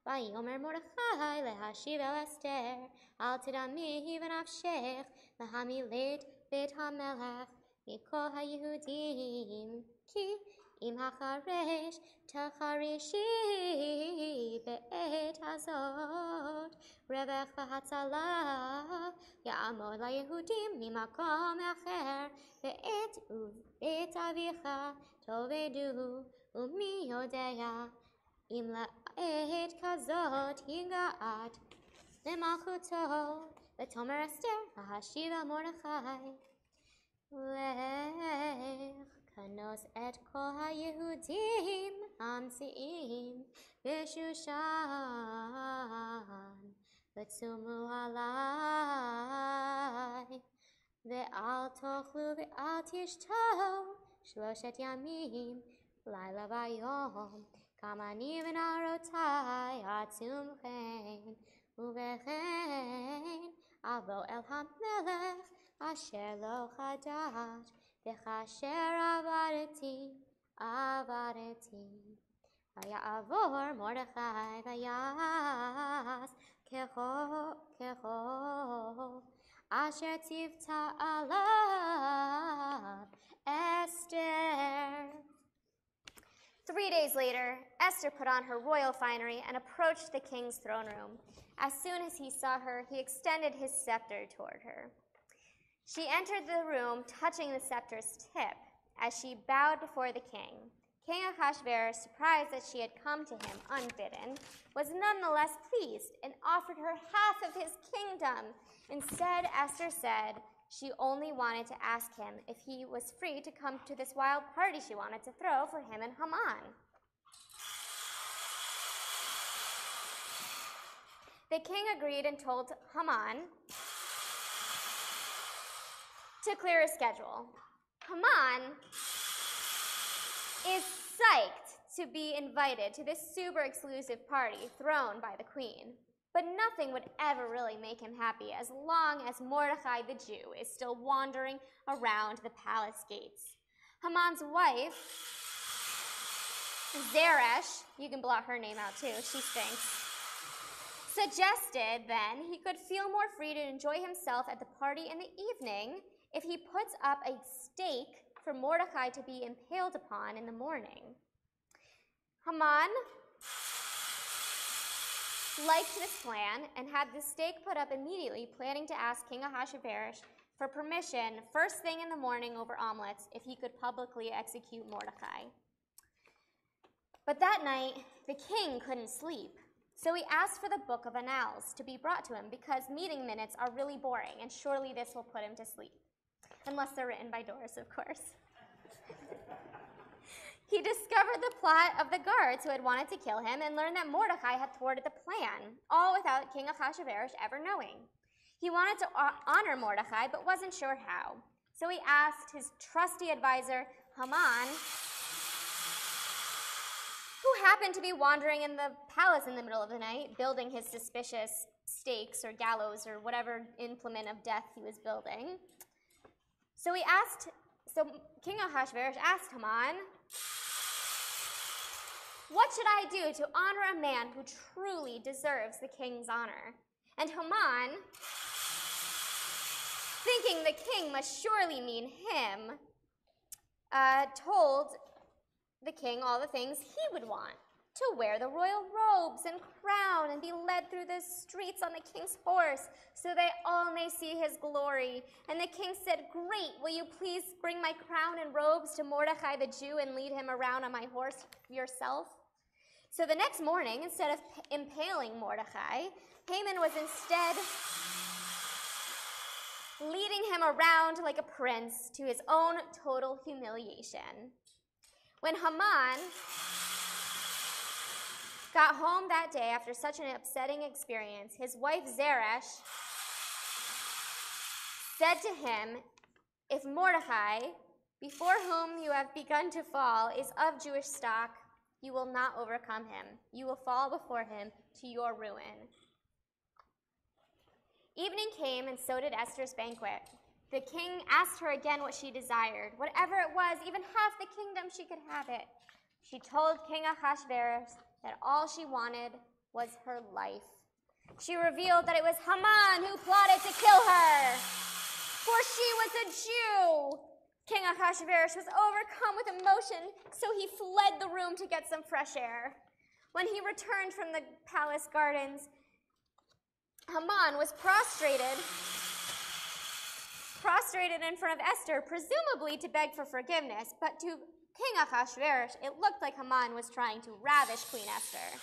vayomer Mordechai lehashiv el Esther al tidami v'nafshech lahamilet beit hamelech mikol haYehudim ki im hacharesh tacharishi be'et hazot revech v'hatzala ya'amod laYehudim mimakom acher be'et u'beit avicha tovedu u'mi yodea im la'et kazot higa'at lemalchuto v'tomer Esther v'hashiv el Mordechai lech Kanos et kol haYehudim hamsi'im b'Shushan v'tzumu alai ve'al tochlu ve'al tishto 3 yamim laila vayom kamani v'narotai atzumchen uvechen avo el hamelech asher lo chadash V'chasher avareti, vayavor Mordechai vayas kecho asher tivta alav Esther. 3 days later, Esther put on her royal finery and approached the king's throne room. As soon as he saw her, he extended his scepter toward her. She entered the room, touching the scepter's tip, as she bowed before the king. King Ahasuerus, surprised that she had come to him unbidden, was nonetheless pleased and offered her half of his kingdom. Instead, Esther said she only wanted to ask him if he was free to come to this wild party she wanted to throw for him and Haman. The king agreed and told Haman to clear his schedule. Haman is psyched to be invited to this super exclusive party thrown by the queen. But nothing would ever really make him happy as long as Mordecai the Jew is still wandering around the palace gates. Haman's wife, Zeresh, you can blot her name out too, she stinks, suggested then he could feel more free to enjoy himself at the party in the evening if he puts up a stake for Mordecai to be impaled upon in the morning. Haman liked this plan and had the stake put up immediately, planning to ask King Ahasuerus for permission first thing in the morning over omelets if he could publicly execute Mordecai. But that night, the king couldn't sleep, so he asked for the book of annals to be brought to him because meeting minutes are really boring, and surely this will put him to sleep. Unless they're written by Doris, of course. He discovered the plot of the guards who had wanted to kill him and learned that Mordecai had thwarted the plan, all without King Ahasuerus ever knowing. He wanted to honor Mordecai, but wasn't sure how. So he asked his trusty advisor, Haman, who happened to be wandering in the palace in the middle of the night, building his suspicious stakes or gallows or whatever implement of death he was building. So King Ahasuerus asked Haman, what should I do to honor a man who truly deserves the king's honor? And Haman, thinking the king must surely mean him, told the king all the things he would want: to wear the royal robes and crown and be led through the streets on the king's horse so they all may see his glory. And the king said, great, will you please bring my crown and robes to Mordecai the Jew and lead him around on my horse yourself? So the next morning, instead of impaling Mordecai, Haman was instead leading him around like a prince to his own total humiliation. When Haman got home that day after such an upsetting experience, his wife Zeresh said to him, if Mordecai, before whom you have begun to fall, is of Jewish stock, you will not overcome him. You will fall before him to your ruin. Evening came, and so did Esther's banquet. The king asked her again what she desired. Whatever it was, even half the kingdom, she could have it. She told King Ahasuerus that all she wanted was her life. She revealed that it was Haman who plotted to kill her, for she was a Jew. King Ahasuerus was overcome with emotion, so he fled the room to get some fresh air. When he returned from the palace gardens, Haman was prostrated in front of Esther, presumably to beg for forgiveness, but to King Ahasuerus, it looked like Haman was trying to ravish Queen Esther.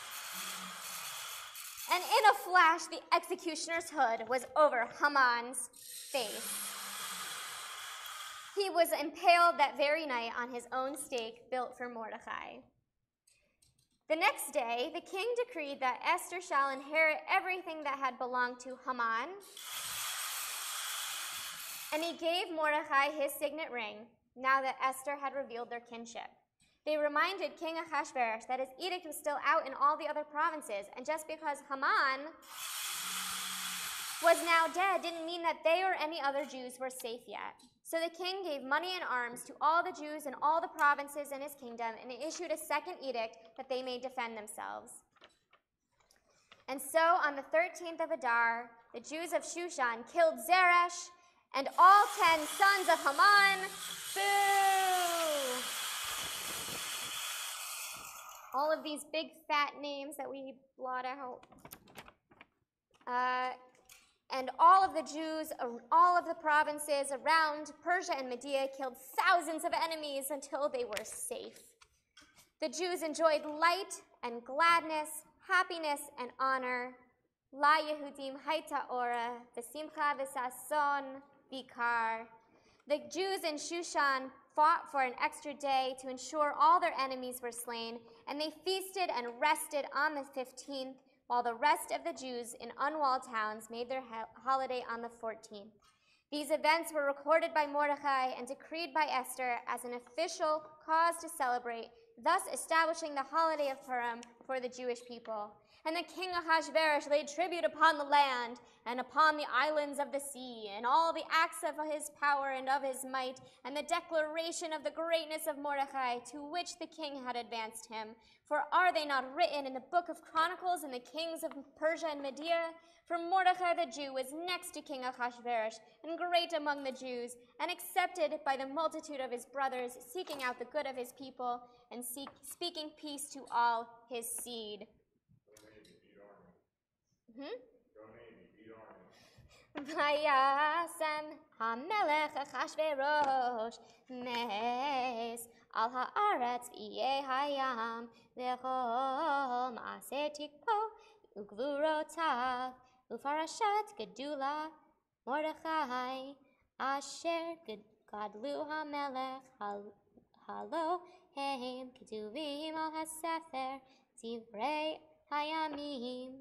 And in a flash, the executioner's hood was over Haman's face. He was impaled that very night on his own stake built for Mordecai. The next day, the king decreed that Esther shall inherit everything that had belonged to Haman, and he gave Mordecai his signet ring, now that Esther had revealed their kinship. They reminded King Ahasuerus that his edict was still out in all the other provinces, and just because Haman was now dead didn't mean that they or any other Jews were safe yet. So the king gave money and arms to all the Jews in all the provinces in his kingdom, and issued a second edict that they may defend themselves. And so on the 13th of Adar, the Jews of Shushan killed Zeresh and all 10 sons of Haman. Boo! all of these big fat names that we blot out. And all of the Jews, all of the provinces around Persia and Media killed thousands of enemies until they were safe. The Jews enjoyed light and gladness, happiness and honor. La Yehudim Haita Ora, V'simcha v'sason vikar. The Jews in Shushan fought for an extra day to ensure all their enemies were slain, and they feasted and rested on the 15th, while the rest of the Jews in unwalled towns made their holiday on the 14th. These events were recorded by Mordechai and decreed by Esther as an official cause to celebrate, thus establishing the holiday of Purim for the Jewish people. And the king Ahasuerus laid tribute upon the land and upon the islands of the sea, and all the acts of his power and of his might, and the declaration of the greatness of Mordechai, to which the king had advanced him. For are they not written in the book of Chronicles in the kings of Persia and Media? For Mordechai the Jew was next to King Ahasuerus, and great among the Jews, and accepted by the multitude of his brothers, seeking out the good of his people, and speaking peace to all his seed. Vayasem hamelech Achashverosh mes al haaretz v'yeh hayam v'chol ma'aseh tikpo ugvurotav ufarashat gedula Mordechai asher gadlu hamelech halo heim ketuvim al hasefer divrei hayamim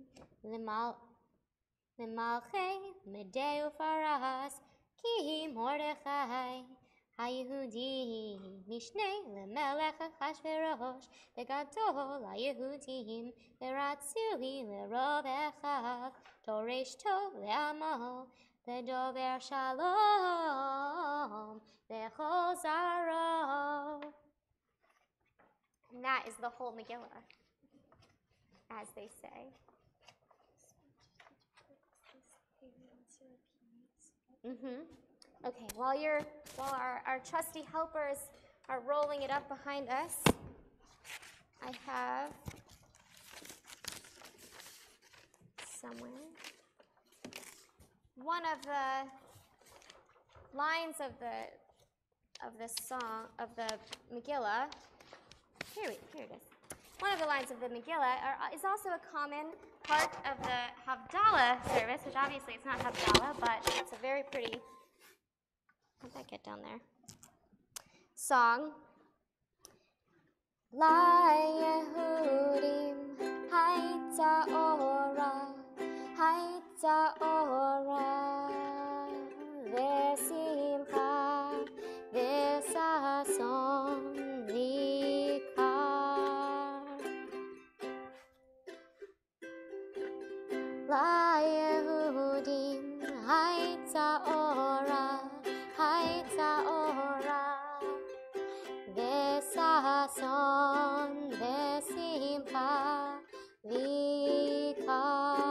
L'malchei medeu faras ki Mordechai hayehudi mishnei lemelech Achashverosh begadol hayehudim veratzui lerov echav doresh tov le'amo vedover shalom lechol zaro. And that is the whole Megillah, as they say. Okay, while our trusty helpers are rolling it up behind us, I have somewhere one of the lines of the song of the Megillah. Here it is. One of the lines of the Megillah is also a common part of the Havdalah service, which obviously it's not Havdalah, but it's a very pretty, how'd that get down there? Song. La Yehudim Haita Ora V'simcha V'sason La Yehudim Haita Ora V'sason V'simcha V'ikar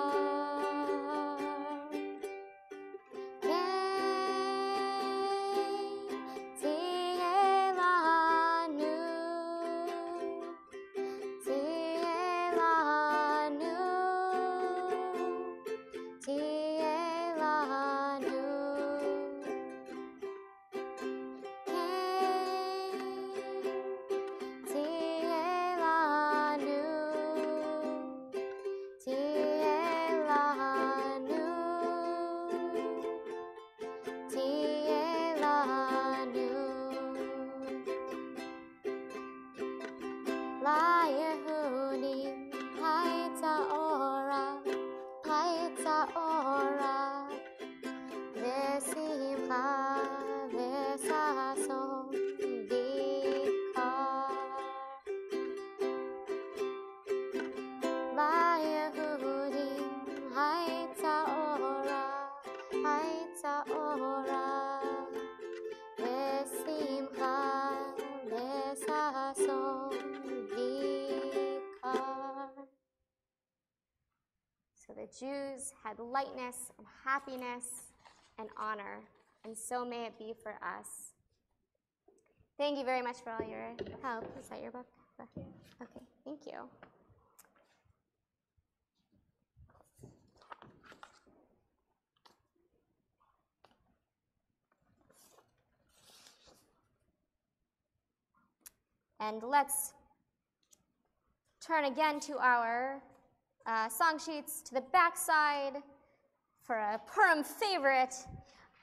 So the Jews had lightness and happiness and honor, and so may it be for us. Thank you very much for all your help. Is that your book? Okay. Thank you. And let's turn again to our song sheets to the backside for a Purim favorite.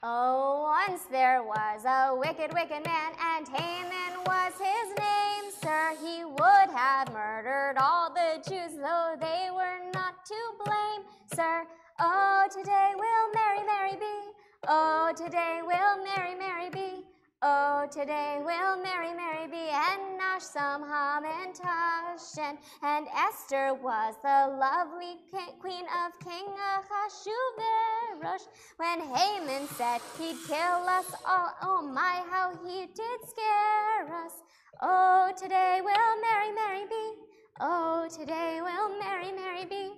Oh, once there was a wicked, wicked man, and Haman was his name. Sir, he would have murdered all the Jews, though they were not to blame. Sir, oh, today will Mary, Mary be. Oh, today will Mary, Mary be. Oh, today will Mary, Mary be, and Nasham, Ham, and Tashen. And Esther was the lovely queen of King Ahasuerus. When Haman said he'd kill us all, oh my, how he did scare us. Oh, today will Mary, Mary be. Oh, today will Mary, Mary be.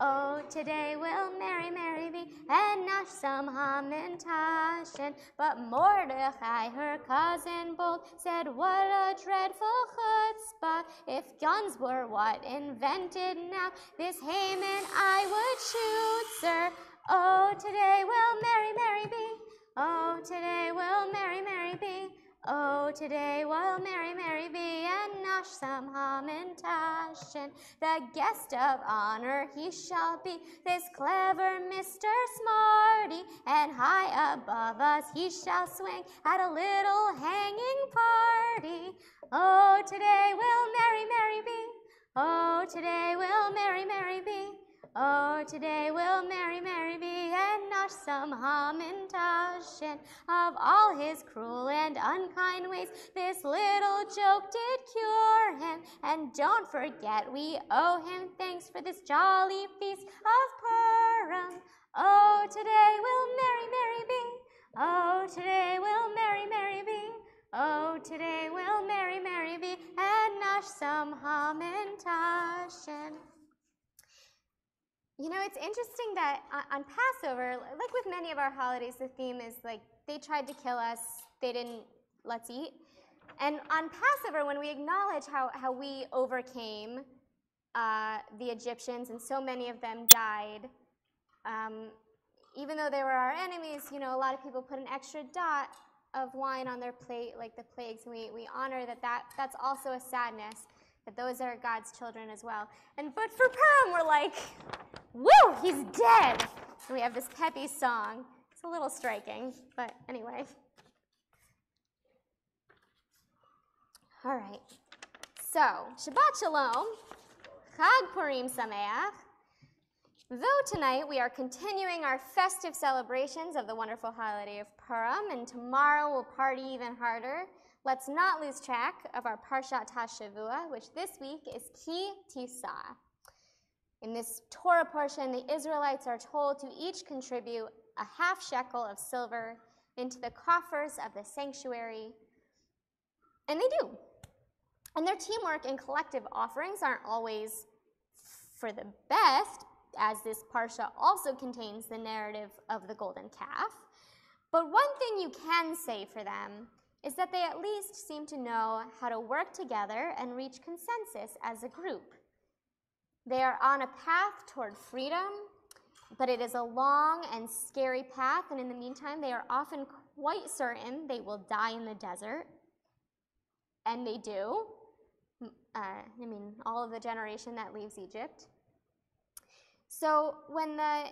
Oh, today will Mary, Mary be, and Nasham, Ham, and Tashen. But Mordecai, her cousin bold, said, what a dreadful chutzpah. If guns were what invented now, this Haman I would shoot, sir. Oh, today will Mary, Mary be. Oh, today will Mary, Mary be. Oh, today will Mary, Mary be, and Nasham, Ham, and Tashen. The guest of honor he shall be, this clever Mr. Smarty, and high above us he shall swing at a little hanging party. Oh, today will Mary, Mary be. Oh, today will Mary, Mary be. Oh, today will Mary, Mary be, and Nasham, Ham, and Tashen. Of all his cruel and unkind ways, this little joke did cure him. And don't forget, we owe him thanks for this jolly feast of Purim. Oh, today will Mary, Mary be. Oh, today will Mary, Mary be. Oh, today will Mary, Mary be, and Nasham, Ham, and Tashen. You know, it's interesting that on Passover, like with many of our holidays, the theme is like, they tried to kill us, they didn't, let's eat. And on Passover, when we acknowledge how we overcame the Egyptians, and so many of them died, even though they were our enemies, you know, a lot of people put an extra dot of wine on their plate, like the plagues, and we honor that's also a sadness, that those are God's children as well. But for Purim, we're like, woo, he's dead. And we have this peppy song. It's a little striking, but anyway. All right. So, Shabbat Shalom, Chag Purim Sameach. Though tonight we are continuing our festive celebrations of the wonderful holiday of Purim, and tomorrow we'll party even harder, let's not lose track of our Parshat HaShavua, which this week is Ki Tisa. In this Torah portion, the Israelites are told to each contribute a half shekel of silver into the coffers of the sanctuary, and they do. And their teamwork and collective offerings aren't always for the best, as this parsha also contains the narrative of the golden calf. But one thing you can say for them is that they at least seem to know how to work together and reach consensus as a group. They are on a path toward freedom, but it is a long and scary path, and in the meantime, they are often quite certain they will die in the desert. And they do. All of the generation that leaves Egypt. So when the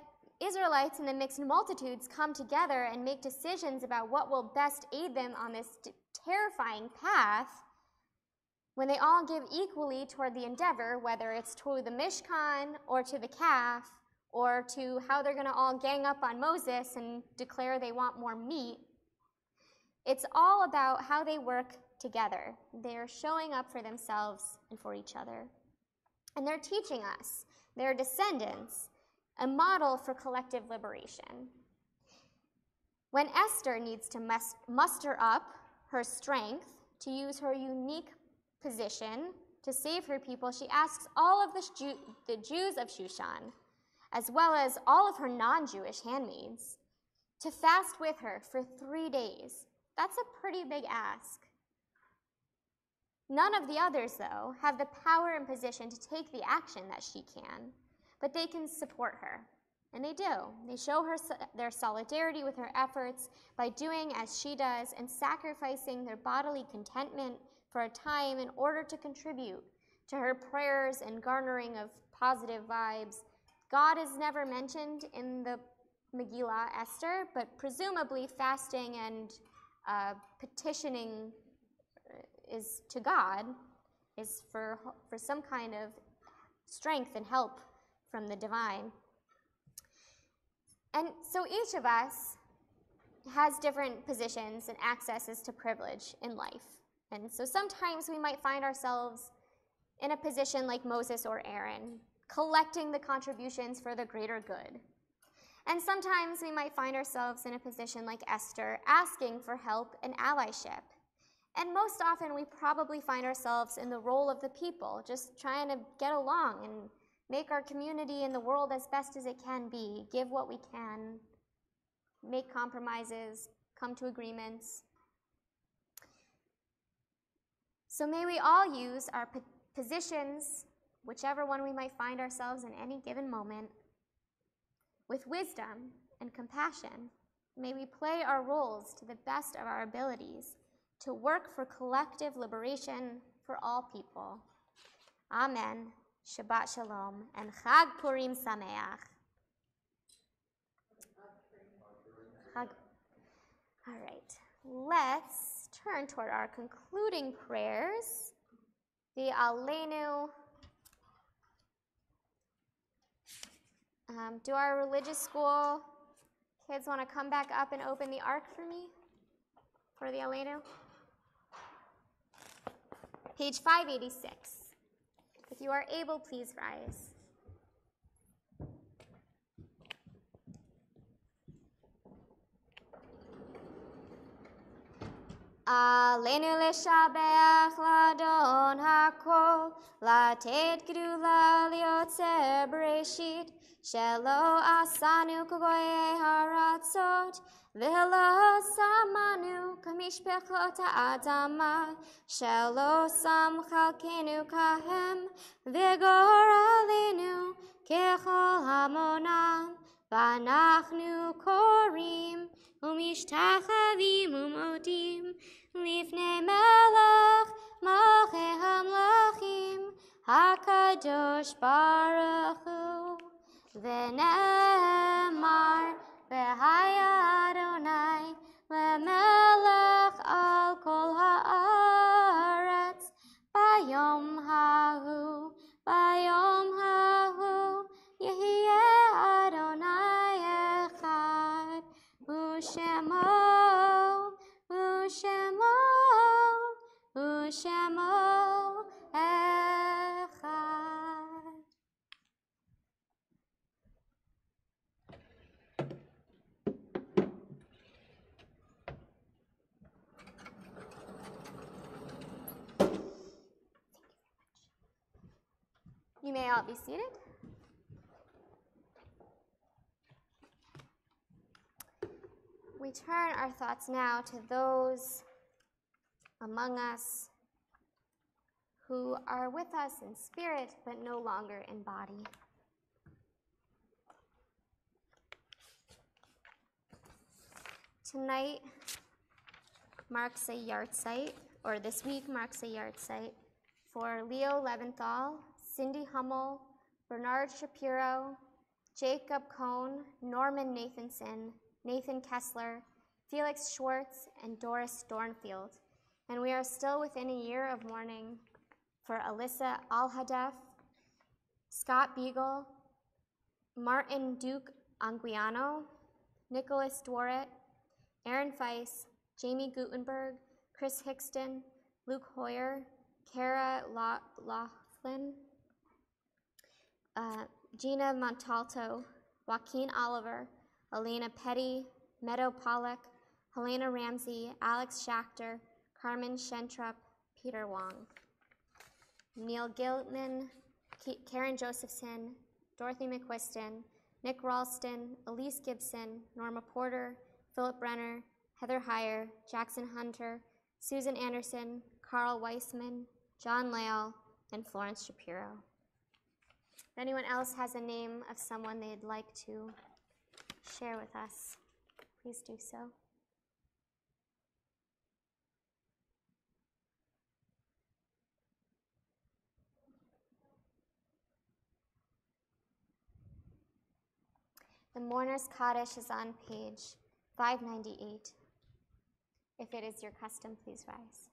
Israelites and the mixed multitudes come together and make decisions about what will best aid them on this terrifying path, when they all give equally toward the endeavor, whether it's to the Mishkan or to the calf or to how they're going to all gang up on Moses and declare they want more meat, it's all about how they work together. They're showing up for themselves and for each other. And they're teaching us, their descendants, a model for collective liberation. When Esther needs to muster up her strength to use her unique position to save her people, she asks all of the Jews of Shushan, as well as all of her non-Jewish handmaids, to fast with her for 3 days. That's a pretty big ask. None of the others, though, have the power and position to take the action that she can, but they can support her. And they do. They show her their solidarity with her efforts by doing as she does and sacrificing their bodily contentment for a time in order to contribute to her prayers and garnering of positive vibes. God is never mentioned in the Megillah Esther, but presumably fasting and petitioning is to God is for some kind of strength and help from the divine. And so each of us has different positions and accesses to privilege in life. And so sometimes we might find ourselves in a position like Moses or Aaron, collecting the contributions for the greater good. And sometimes we might find ourselves in a position like Esther, asking for help and allyship. And most often we probably find ourselves in the role of the people, just trying to get along and make our community and the world as best as it can be, give what we can, make compromises, come to agreements. So may we all use our positions, whichever one we might find ourselves in any given moment, with wisdom and compassion. May we play our roles to the best of our abilities to work for collective liberation for all people. Amen. Shabbat Shalom and Chag Purim Sameach. All right, let's turn toward our concluding prayers. The Aleinu. Do our religious school kids want to come back up and open the ark for me for the Aleinu? Page 586. If you are able, please rise. Aleinu leshabeach ladon hakol, latet gedula liotzer bereshit, shelo asanu kogoye haratzot, v'lo samanu kamishpechot ha'adama, shelo sam chalkenu kahem, v'gor alenu kechol hamonam, v'anachnu korim, umishtachavim umodim, lifnei melech malchei hamlachim, hakadosh baruch hu, v'ne'emar v'haya Adonai lemelech al kol haaretz, bayom hahu yehiye Adonai echad, Ushemo echad. You may all be seated. We turn our thoughts now to those among us who are with us in spirit but no longer in body. Tonight marks a yahrzeit, or this week marks a yahrzeit for Leo Leventhal, Cindy Hummel, Bernard Shapiro, Jacob Cohn, Norman Nathanson, Nathan Kessler, Felix Schwartz, and Doris Dornfield. And we are still within a year of mourning for Alyssa Alhadef, Scott Beagle, Martin Duke Anguiano, Nicholas Dworet, Aaron Feiss, Jamie Gutenberg, Chris Hickston, Luke Hoyer, Kara Laughlin, Gina Montalto, Joaquin Oliver, Elena Petty, Meadow Pollock, Helena Ramsey, Alex Schachter, Carmen Shentrup, Peter Wong, Neil Gilman, Karen Josephson, Dorothy McQuiston, Nick Ralston, Elise Gibson, Norma Porter, Philip Brenner, Heather Heyer, Jackson Hunter, Susan Anderson, Carl Weissman, John Lale, and Florence Shapiro. If anyone else has a name of someone they'd like to share with us, please do so. The Mourner's Kaddish is on page 598. If it is your custom, please rise.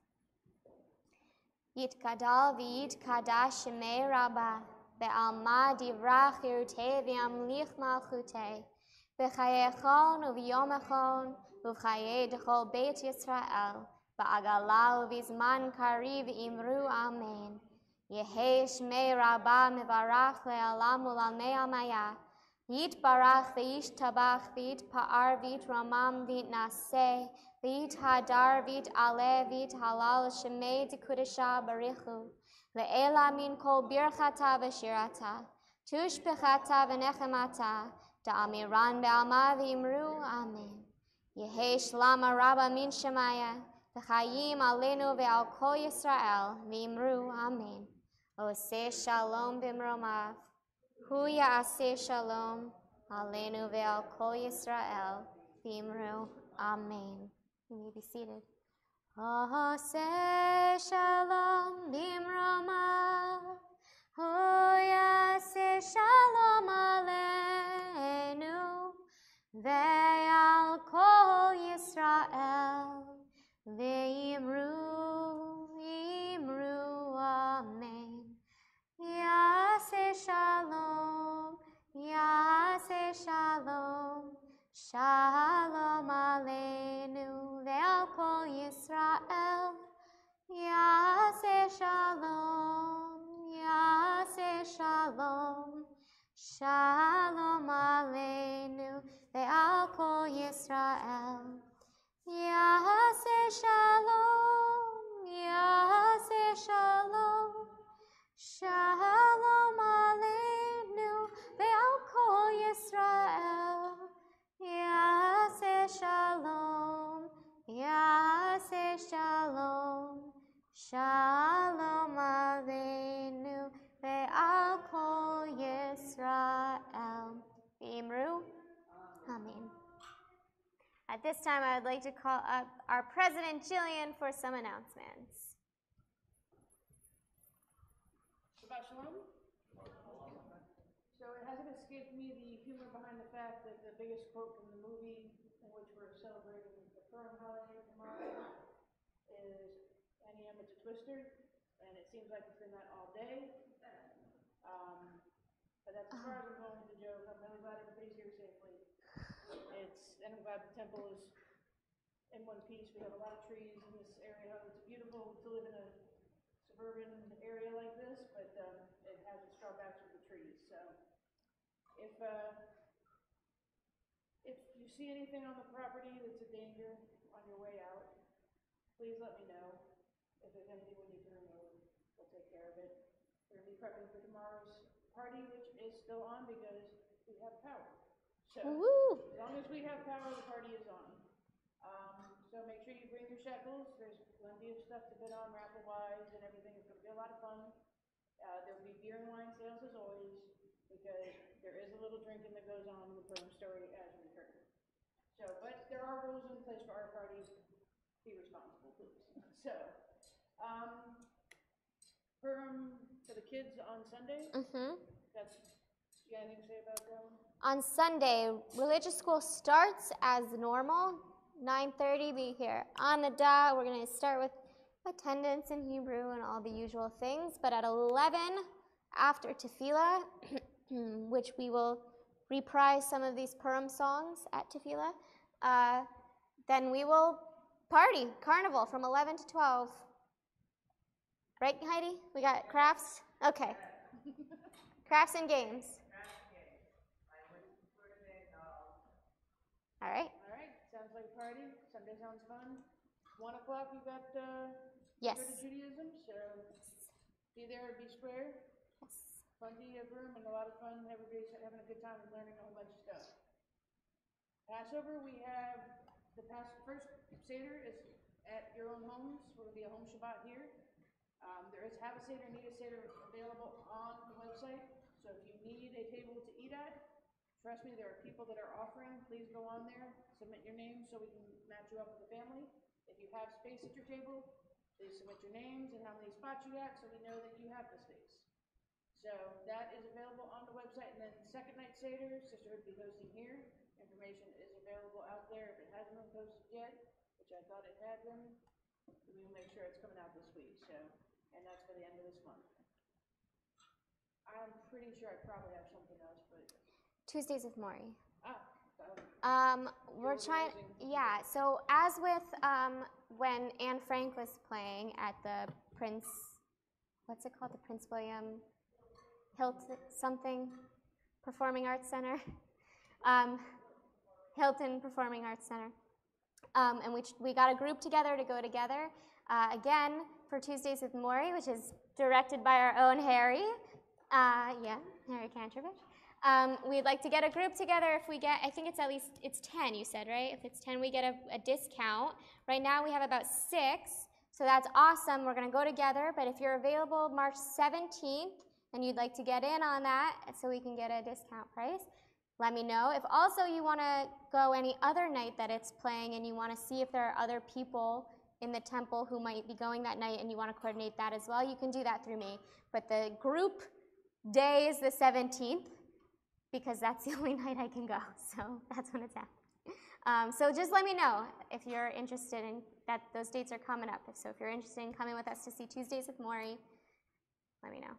Yitkadal v'yitkadash shemei Rabbah be'alma divrach irutei v'yamlich malchutei b'chayechon u'v'yomechon u'v'chayei d'chol beit Yisrael ba'agala u'v'zman kariv imru amen. Yehei shmei Rabbah mevarach le'alam u'lalmei amaya Yitbarach v'yishtabach v'yitpa'ar v'yitramam v'yitnaseh v'yithadar v'yit'aleh v'yithalal shemei d'kudesha barichu le'ela min kol birchata v'shirata tushpechata v'nechemata da'amiran be'alma v'imru amen. Yehei shlama rabba min shemaya v'chayim aleinu ve'al kol Yisrael v'imru amen. Oseh shalom b'mromav Hu ya'aseh shalom, aleinu ve'al kol Yisrael, v'imru, amen. You may be seated. Oseh shalom b'mromav, Hu ya'aseh shalom aleinu, ve'al kol Yisrael, v'imru, imru, amen. Yaseh shalom, Yaseh shalom, shalom aleinu ve'al kol Yisrael. Yaseh shalom, Yaseh shalom, shalom aleinu ve'al kol Yisrael. Yaseh shalom, Yaseh shalom. Shalom aleinu ve'al kol Yisrael. Yaseh shalom, Yaseh shalom. Shalom aleinu ve'al kol Yisrael. V'imru, amen. At this time, I would like to call up our President Jillian for some announcements. Shabbat Shalom. So it hasn't escaped me the humor behind the fact that the biggest quote from the movie in which we're celebrating the Purim holiday tomorrow is Annie Emmett's a Twister, and it seems like it's been that all day. But that's as far as I'm going with the joke. I'm really glad everybody's here safely. And I'm glad the temple is in one piece. We have a lot of trees in this area. It's beautiful to live in a suburban area like this, but it has its drawbacks with the trees. So if you see anything on the property that's a danger on your way out, please let me know. If there's anything we need to remove, we'll take care of it. We're going to be prepping for tomorrow's party, which is still on because we have power. So as long as we have power, the party is on. So make sure you bring your shekels. There's plenty of stuff to bid on raffle-wise and everything. It's going to be a lot of fun. There will be beer and wine sales as always, because there is a little drinking that goes on in the Purim story as we heard. So, but there are rules in place for our parties. Be responsible, please. So, Purim for the kids on Sunday. That's, you got anything to say about that one? On Sunday, religious school starts as normal. 9:30, be here on the dot. We're going to start with attendance in Hebrew and all the usual things. But at 11, after Tefillah, which we will reprise some of these Purim songs at Tefillah, then we will party, carnival from 11 to 12. Right, Heidi? We got crafts? Okay. Crafts and games. All right. All right. Sounds like a party. Sunday sounds fun. 1 o'clock, you got Yes. Go to Judaism, so be there, be square. Yes. Plenty of room and a lot of fun. Everybody's having a good time and learning a whole bunch of stuff. Passover, we have the first Seder is at your own homes. We're going to be a home Shabbat here. There is Have a Seder, Need a Seder available on the website. So if you need a table to eat at, trust me, there are people that are offering. Please go on there, submit your name so we can match you up with a family. If you have space at your table, please submit your names and how many spots you got so we know that you have the space. So that is available on the website. And then second night Seder, Sisterhood will be hosting here. Information is available out there if it hasn't been posted yet, which I thought it had been. We will make sure it's coming out this week. So, and that's for the end of this month. I'm pretty sure I probably have something else, but Tuesdays with Maury. We're trying, yeah. So as with when Anne Frank was playing at the Prince, what's it called? The Prince William Hilton something Performing Arts Center, Hilton Performing Arts Center, and we got a group together to go together again for Tuesdays with Maury, which is directed by our own Harry. Harry Kantrovich. We'd like to get a group together. If we get, I think it's 10, you said, right? If it's 10, we get a discount. Right now we have about 6, so that's awesome. We're going to go together, but if you're available March 17th and you'd like to get in on that so we can get a discount price, let me know. If also you want to go any other night that it's playing and you want to see if there are other people in the temple who might be going that night and you want to coordinate that as well, you can do that through me. But the group day is the 17th because that's the only night I can go, so that's when it's happening. So just let me know if you're interested in that. Those dates are coming up. So if you're interested in coming with us to see Tuesdays with Maury, let me know.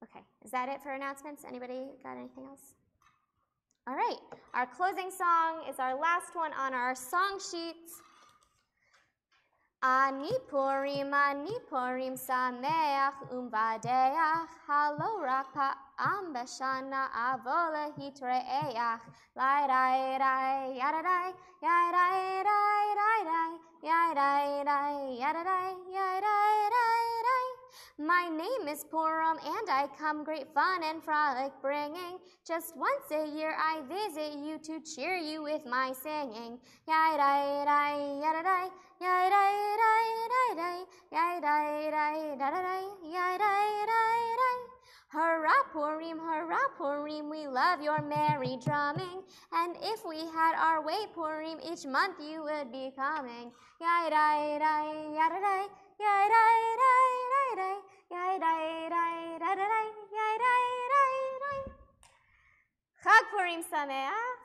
Okay, is that it for announcements? Anybody got anything else? All right, our closing song is our last one on our song sheets. Ani Purim sameach umvadeach halo rak pa'am b'shana avola hitre'each lai rai rai yadadai yadai rai rai rai yadai rai yadadai yadai rai rai. My name is Purim and I come great fun and frolic bringing. Just once a year I visit you to cheer you with my singing. Yadai rai yadadai yadai rai rai rai yadai rai yadai yadai rai rai. Hurrah Purim, we love your merry drumming. And if we had our way, Purim, each month you would be coming. Yadai rai yadai yadai rai rai rai yadai rai yadai yadai rai rai. Chag Purim Sameach.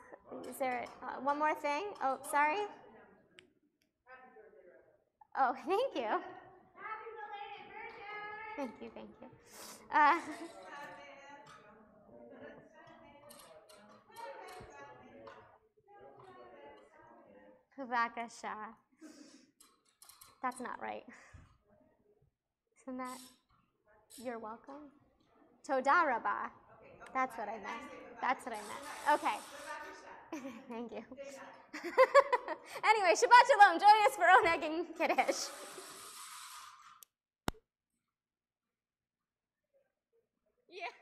Is there one more thing? Oh, sorry. Oh, thank you. happy belated birthday! Thank you. Bavakasha. That's not right. Isn't that? You're welcome. Toda Rabah. That's what I meant. Okay. Thank you. Anyway, Shabbat Shalom. Join us for Oneg and Kiddush. Yeah.